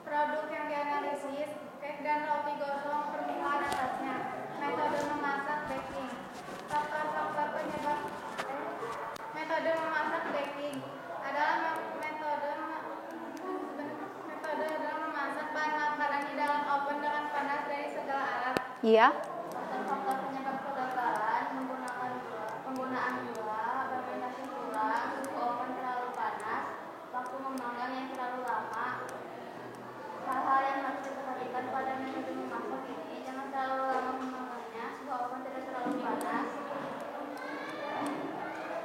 Produk yang dianalisis, cake dan roti gosong permukaan atasnya. Metode memasak baking. Faktor-faktor penyebab metode memasak baking adalah metode adalah memasak bahan makanan di dalam oven dengan panas dari segala arah. Iya. Faktor penyebab kegagalan penggunaan gula, fermentasi kurang, suhu oven terlalu panas, waktu memanggang yang terlalu lama. Hal-hal yang harus diperhatikan pada metode memasak ini, jangan terlalu lama memanggangnya, suhu oven tidak terlalu panas.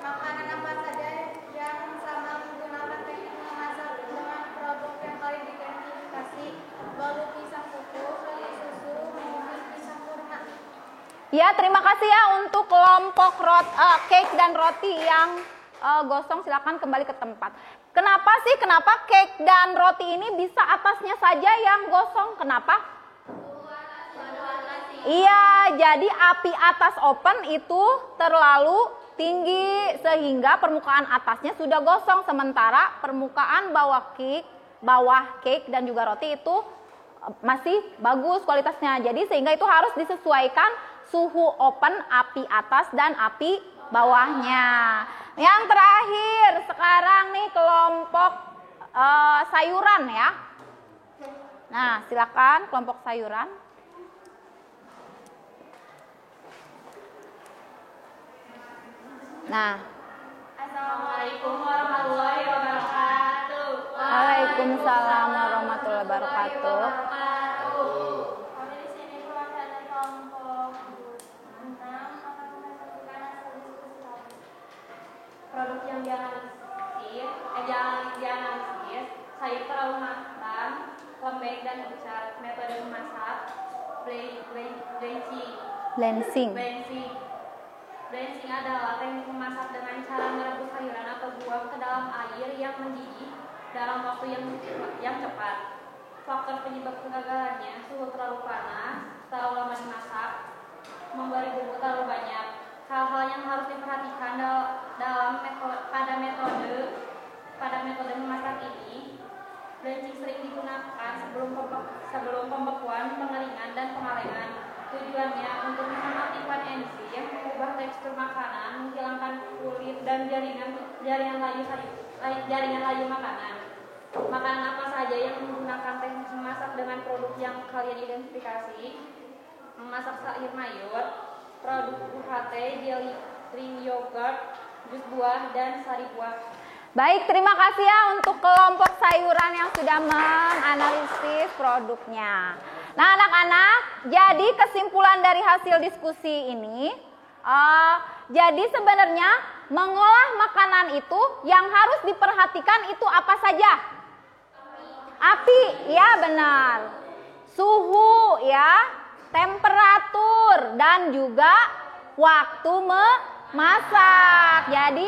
Makanan apa saja yang sama menggunakan teknik memasak dengan produk yang kalian identifikasi, bolu pisang kukus, roti susu, maupun pisang kurma. Ya, terima kasih ya untuk kelompok cake dan roti yang gosong. Silakan kembali ke tempat. Kenapa cake dan roti ini bisa atasnya saja yang gosong? Kenapa? Iya, jadi api atas oven itu terlalu tinggi sehingga permukaan atasnya sudah gosong, sementara permukaan bawah cake dan juga roti itu masih bagus kualitasnya. Jadi sehingga itu harus disesuaikan suhu oven api atas dan api bawahnya. Yang terakhir sekarang nih kelompok sayuran ya. Nah, silakan kelompok sayuran. Nah, Assalamualaikum warahmatullahi wabarakatuh. Waalaikumsalam warahmatullahi wabarakatuh. Kami di sini perwakilan kelompok 6 akan menyampaikan hasil diskusi kami. Produk yang dianalisis, sayur terlalu matang, lembek dan pucat. Metode memasak, Blanching. Blanching adalah teknik memasak dengan cara merebus sayuran atau buah ke dalam air yang mendidih dalam waktu yang cepat. Faktor penyebab kegagalannya, suhu terlalu panas, terlalu lama dimasak, memberi bumbu terlalu banyak. Hal-hal yang harus diperhatikan pada metode memasak ini, blanching sering digunakan sebelum pembekuan, pengeringan, dan pengalengan. Tujuannya untuk mengaktifkan enzim, mengubah tekstur makanan, menghilangkan kulit dan jaringan layu makanan. Makanan apa saja aja yang menggunakan teknik memasak dengan produk yang kalian identifikasi. Memasak sayur mayur, produk UHT, jelly, krim yogurt, jus buah, dan sari buah. Baik, terima kasih ya untuk kelompok sayuran yang sudah menganalisis produknya. Nah anak-anak, jadi kesimpulan dari hasil diskusi ini, jadi sebenarnya mengolah makanan itu yang harus diperhatikan itu apa saja? Api, ya benar. Suhu ya, temperatur dan juga waktu memasak. Jadi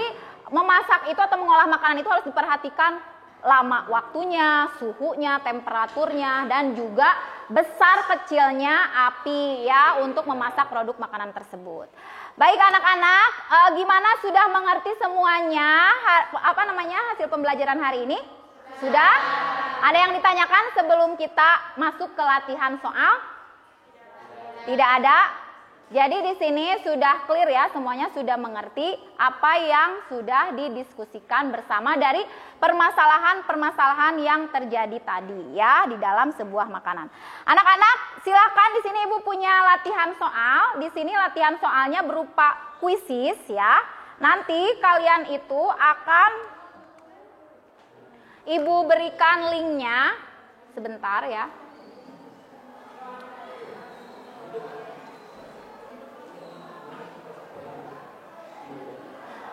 memasak itu atau mengolah makanan itu harus diperhatikan lama waktunya, suhunya, temperaturnya, dan juga besar kecilnya api ya untuk memasak produk makanan tersebut. Baik anak-anak, gimana sudah mengerti semuanya hasil pembelajaran hari ini? Sudah? Ada yang ditanyakan sebelum kita masuk ke latihan soal? Tidak ada? Jadi di sini sudah clear ya, semuanya sudah mengerti apa yang sudah didiskusikan bersama dari permasalahan-permasalahan yang terjadi tadi ya di dalam sebuah makanan. Anak-anak, silakan di sini Ibu punya latihan soal. Di sini latihan soalnya berupa kuisis ya. Nanti kalian itu akan Ibu berikan linknya sebentar ya.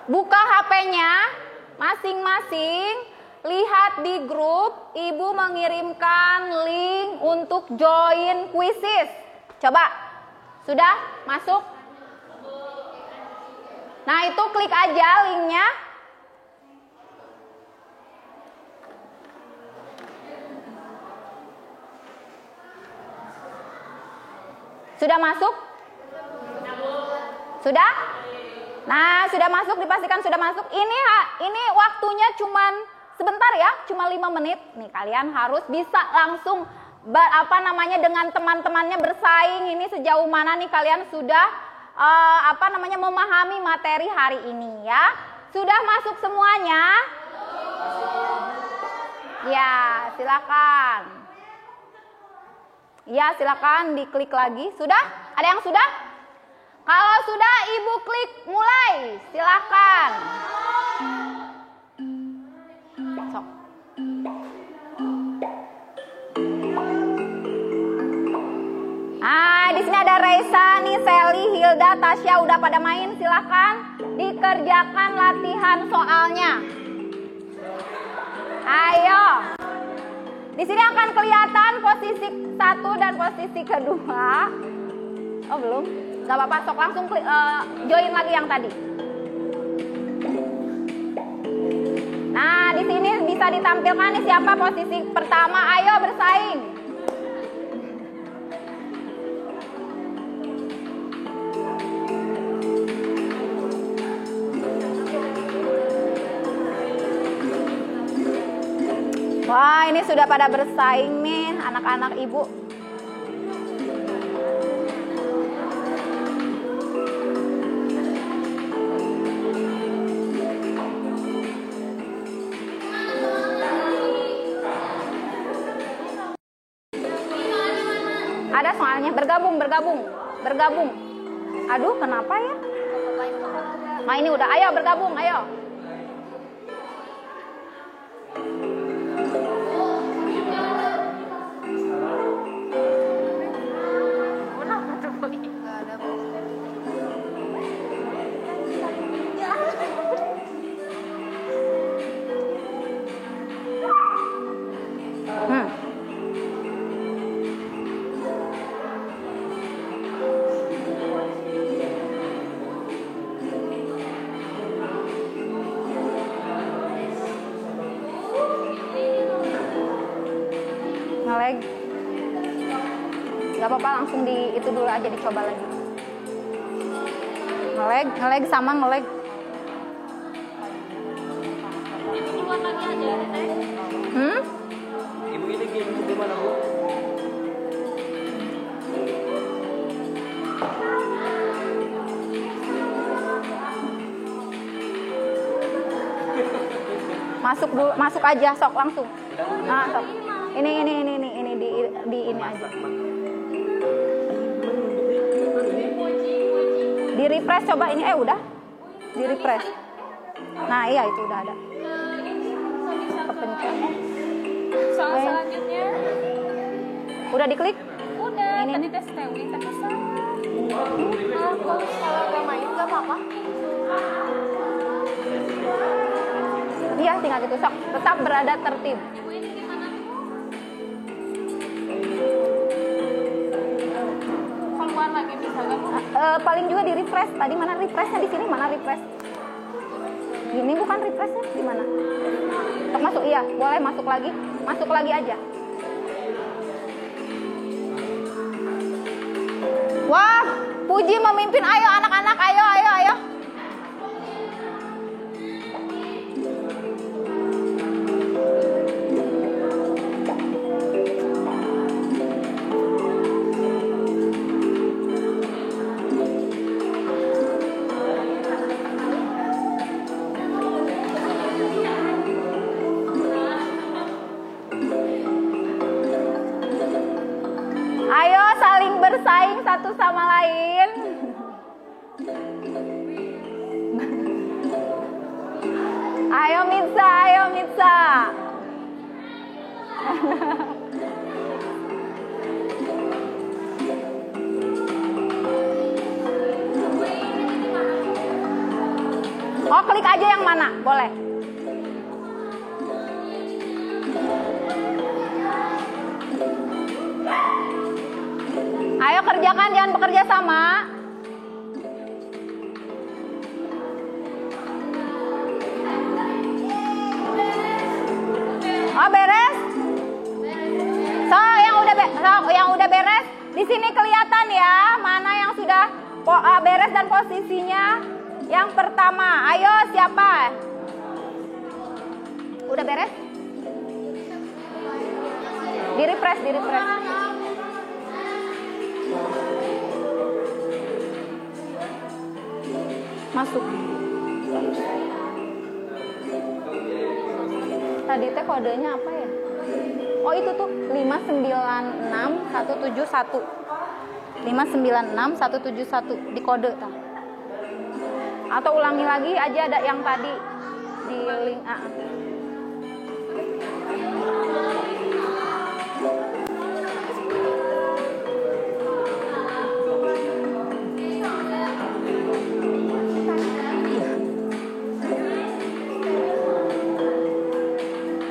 Buka HP-nya masing-masing, lihat di grup, Ibu mengirimkan link untuk join kuisis. Coba, sudah masuk? Nah itu klik aja linknya. Sudah masuk? Sudah? Nah, sudah masuk, dipastikan sudah masuk. Ini waktunya cuman sebentar ya, cuma 5 menit. Nih, kalian harus bisa langsung dengan teman-temannya bersaing. Ini sejauh mana nih kalian sudah memahami materi hari ini ya. Sudah masuk semuanya? Ya, silakan. Ya, silakan diklik lagi. Sudah? Ada yang sudah? Kalau sudah, Ibu klik mulai, silakan. Sok. Di sini ada Reisa, nih Sally, Hilda, Tasya udah pada main, silakan dikerjakan latihan soalnya. Ayo. Di sini akan kelihatan posisi 1 dan posisi kedua. Oh belum? Gak apa-apa, sok langsung join lagi yang tadi. Nah, di sini bisa ditampilkan nih siapa posisi pertama. Ayo bersaing. Wah, ini sudah pada bersaing nih anak-anak Ibu. Ada soalnya, bergabung. Aduh, kenapa ya? Nah ini udah, ayo bergabung, ayo. Ngelag. Gak apa-apa, langsung di itu dulu aja, dicoba lagi. Ngelag sama ngelag. Ibu ini game di mana, Bu? Masuk aja, sok langsung. Nah, sok. Ini di ini aja. Di refresh coba ini, udah. Di refresh. Nah, iya itu udah ada. Kepencet. Soal selanjutnya. Udah diklik? Udah, Ini. tadi tes TW tapi salah. Kalau nggak main nggak apa-apa. Iya, tinggal gitu. Sok, tetap berada tertib. Ibu ini gimana? Keluar lagi bisa nggak, Bu? Paling juga di refresh. Tadi mana refreshnya, di sini mana refresh? Ini bukan refreshnya, di mana? Untuk masuk, iya, boleh masuk lagi aja. Wah, Puji memimpin. Ayo anak-anak, ayo. Ayo saling bersaing satu sama lain. Ayo Mitsa. Oh, klik aja yang mana, boleh. Ayo kerjakan, jangan bekerja sama. Oh, beres? Yang udah beres, di sini kelihatan ya mana yang sudah beres dan posisinya. Yang pertama, ayo siapa? Udah beres? Di refresh. Masuk. Tadi teh kodenya apa ya? Oh, itu tuh 596171. 596171 di kode tah. Atau ulangi lagi aja ada yang tadi di link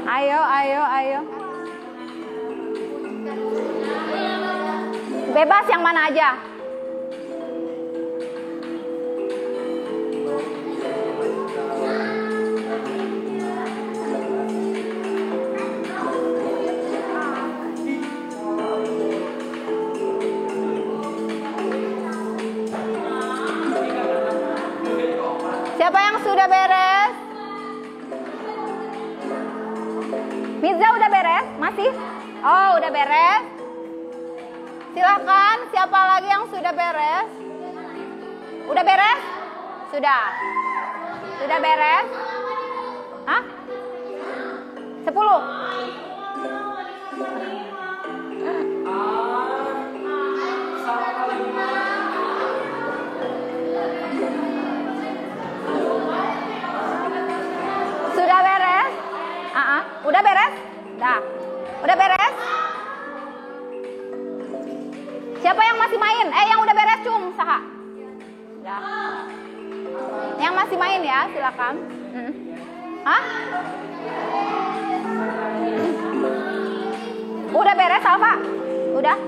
Ayo. Bebas yang mana aja. Siapa yang sudah beres? Mirza udah beres? Masih? Oh, udah beres. Silakan, siapa lagi yang sudah beres? Udah beres? Sudah. Sudah beres? Hah? 10. Sudah beres? Udah beres? Dah. Udah beres? Siapa yang masih main? Yang udah beres cung, saha? Dah. Yang masih main ya, silakan. Hah? Udah beres, Alfa? Udah?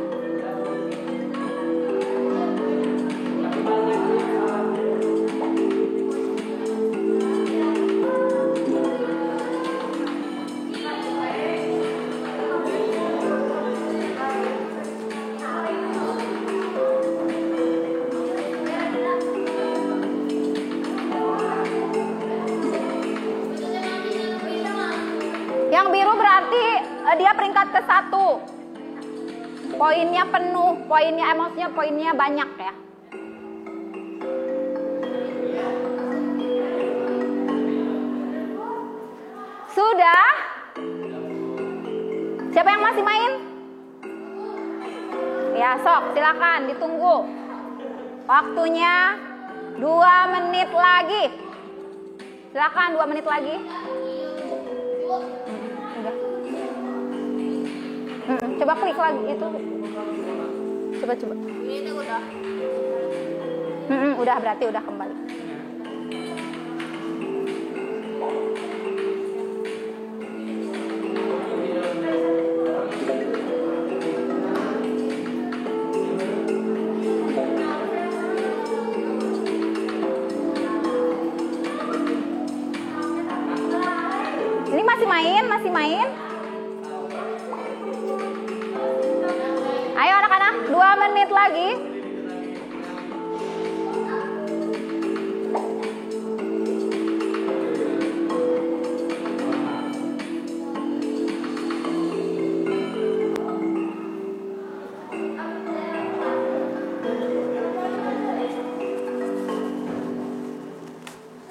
Yang biru berarti dia peringkat ke-1. Poinnya penuh, poinnya banyak ya. Sudah? Siapa yang masih main? Ya, sok silakan ditunggu. Waktunya 2 menit lagi. Silakan 2 menit lagi. Udah. Coba klik lagi itu. Coba. Ini udah. Udah, berarti udah kembali. Ini masih main? Ayo anak-anak, 2 menit lagi.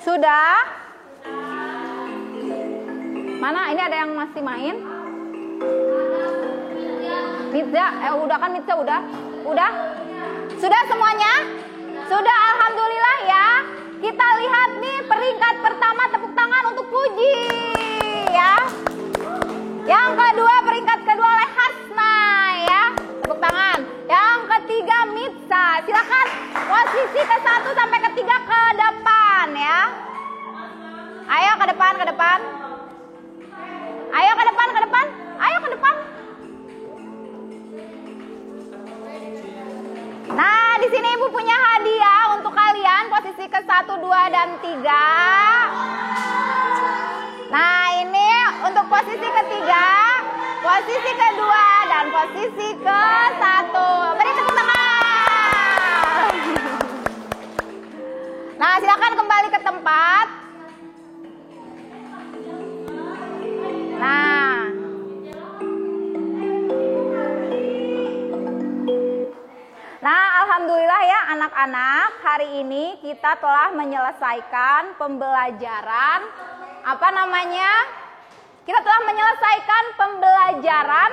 Sudah? Mana? Ini ada yang masih main? Mitza, udah kan Mitza udah? Udah? Sudah semuanya? Sudah, alhamdulillah ya. Kita lihat nih peringkat pertama, tepuk tangan untuk Puji ya. Yang kedua, peringkat kedua oleh Hasna ya. Tepuk tangan. Yang ketiga Mitza. Silakan posisi ke-1 sampai ke-3 ke depan ya. Ayo ke depan. Ayo ke depan. Ayo ke depan. Nah, di sini Ibu punya hadiah untuk kalian posisi ke-1, 2, dan 3. Nah, ini untuk posisi ketiga, posisi kedua, dan posisi ke-1. Beri tepuk tangan. Nah, silakan kembali ke tempat. Nah, alhamdulillah ya anak-anak, hari ini kita telah menyelesaikan pembelajaran Kita telah menyelesaikan pembelajaran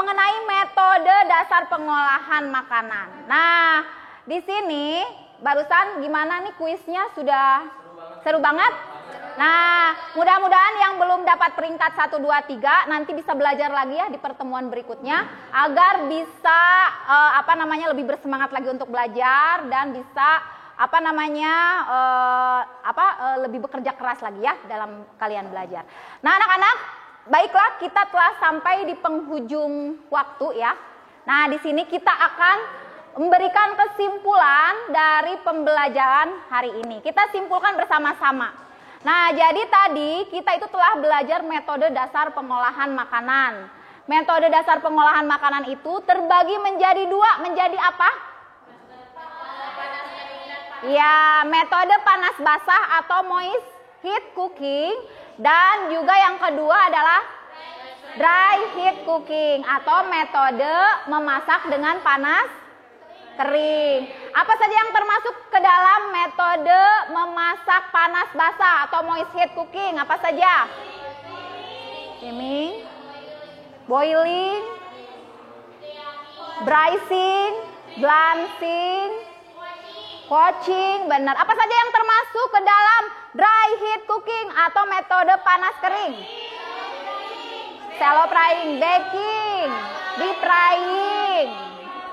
mengenai metode dasar pengolahan makanan. Nah, di sini barusan gimana nih kuisnya? Sudah seru banget? Nah, mudah-mudahan yang belum dapat peringkat 1, 2, 3 nanti bisa belajar lagi ya di pertemuan berikutnya agar bisa lebih bersemangat lagi untuk belajar dan bisa lebih bekerja keras lagi ya dalam kalian belajar. Nah, anak-anak, baiklah kita telah sampai di penghujung waktu ya. Nah, di sini kita akan memberikan kesimpulan dari pembelajaran hari ini. Kita simpulkan bersama-sama. Nah, jadi tadi kita itu telah belajar metode dasar pengolahan makanan. Metode dasar pengolahan makanan itu terbagi menjadi 2, menjadi apa? Ya, metode panas basah atau moist heat cooking, dan juga yang kedua adalah dry heat cooking atau metode memasak dengan panas kering. Apa saja yang termasuk ke dalam metode memasak panas basah atau moist heat cooking? Apa saja? Steaming, boiling, braising, blanching, poaching, benar. Apa saja yang termasuk ke dalam dry heat cooking atau metode panas kering? Shallow frying, baking, deep frying.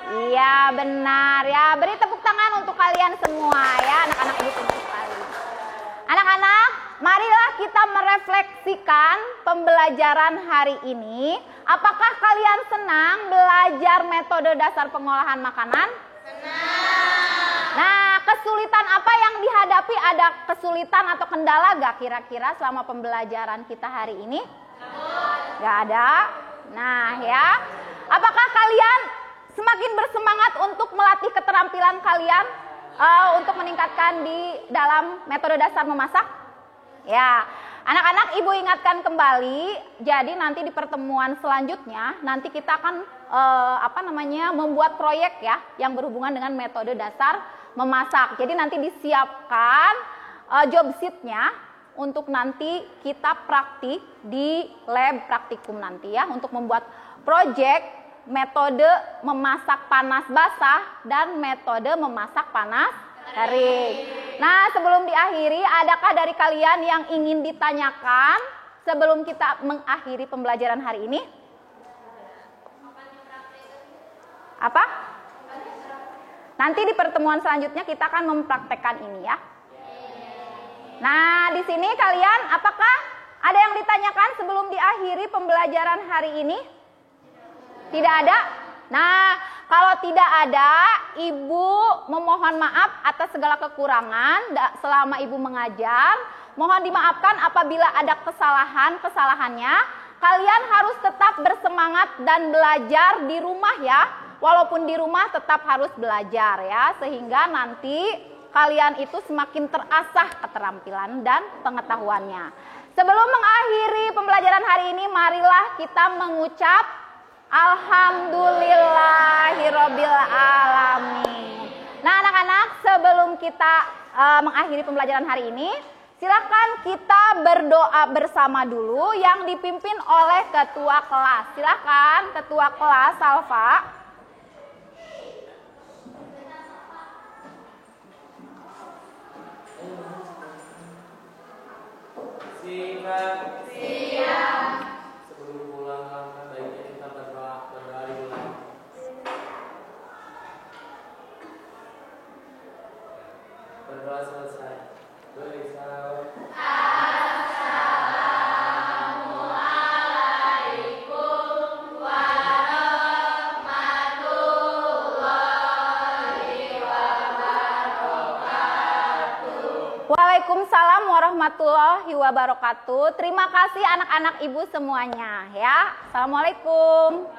Iya, benar ya. Beri tepuk tangan untuk kalian semua ya, anak-anak Ibu sekali. Anak-anak, marilah kita merefleksikan pembelajaran hari ini. Apakah kalian senang belajar metode dasar pengolahan makanan? Senang. Nah, kesulitan apa yang dihadapi? Ada kesulitan atau kendala gak kira-kira selama pembelajaran kita hari ini? Gak ada. Nah ya, apakah kalian semakin bersemangat untuk melatih keterampilan kalian untuk meningkatkan di dalam metode dasar memasak? Ya, anak-anak Ibu ingatkan kembali. Jadi nanti di pertemuan selanjutnya nanti kita akan membuat proyek ya yang berhubungan dengan metode dasar memasak. Jadi nanti disiapkan job sheet-nya untuk nanti kita praktik di lab praktikum nanti ya, untuk membuat proyek metode memasak panas basah dan metode memasak panas kering. Nah, sebelum diakhiri, adakah dari kalian yang ingin ditanyakan sebelum kita mengakhiri pembelajaran hari ini? Apa? Nanti di pertemuan selanjutnya kita akan mempraktekkan ini ya. Nah, di sini kalian apakah ada yang ditanyakan sebelum diakhiri pembelajaran hari ini? Tidak ada? Nah, kalau tidak ada, Ibu memohon maaf atas segala kekurangan selama Ibu mengajar. Mohon dimaafkan apabila ada kesalahannya. Kalian harus tetap bersemangat dan belajar di rumah ya. Walaupun di rumah tetap harus belajar ya, sehingga nanti kalian itu semakin terasah keterampilan dan pengetahuannya. Sebelum mengakhiri pembelajaran hari ini, marilah kita mengucap Alhamdulillahirabbil alamin. Nah, anak-anak, sebelum kita mengakhiri pembelajaran hari ini, silakan kita berdoa bersama dulu yang dipimpin oleh ketua kelas. Silakan ketua kelas Salva. Siap. Sebelum pulang langkah baiknya kita berdoa dulu. Berdoa selesai. Berdoa. Waalaikumsalam warahmatullahi wabarakatuh. Terima kasih anak-anak Ibu semuanya ya. Assalamualaikum.